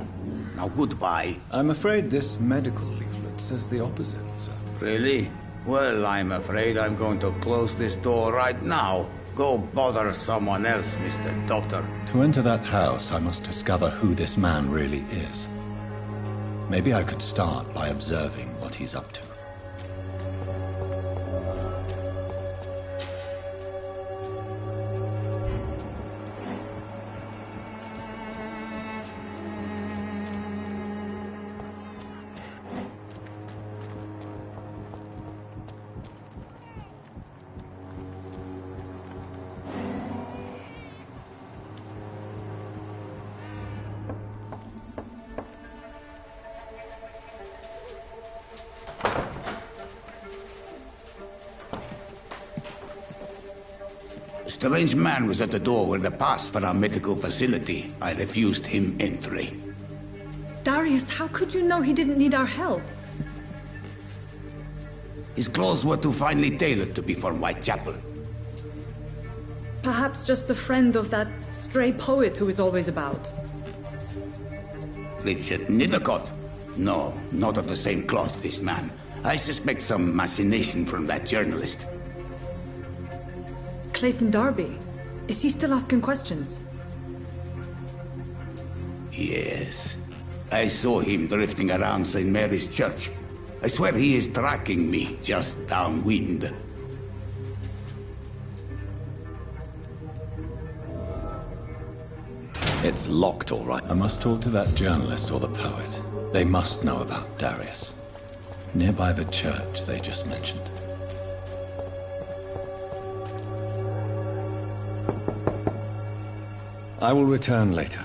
Now goodbye.
I'm afraid this medical leaflet says the opposite, sir.
Really? Well, I'm afraid I'm going to close this door right now. Go bother someone else, Mr. Doctor.
To enter that house, I must discover who this man really is. Maybe I could start by observing what he's up to.
A strange man was at the door with a pass for our medical facility. I refused him entry.
Darius, how could you know he didn't need our help?
His clothes were too finely tailored to be for Whitechapel.
Perhaps just a friend of that stray poet who is always about.
Richard Nithercott? No, not of the same cloth, this man. I suspect some machination from that journalist.
Clayton Darby. Is he still asking questions?
Yes. I saw him drifting around St. Mary's Church. I swear he is tracking me just downwind.
It's locked, all right. I must talk to that journalist or the poet. They must know about Darius. Nearby the church they just mentioned. I will return later.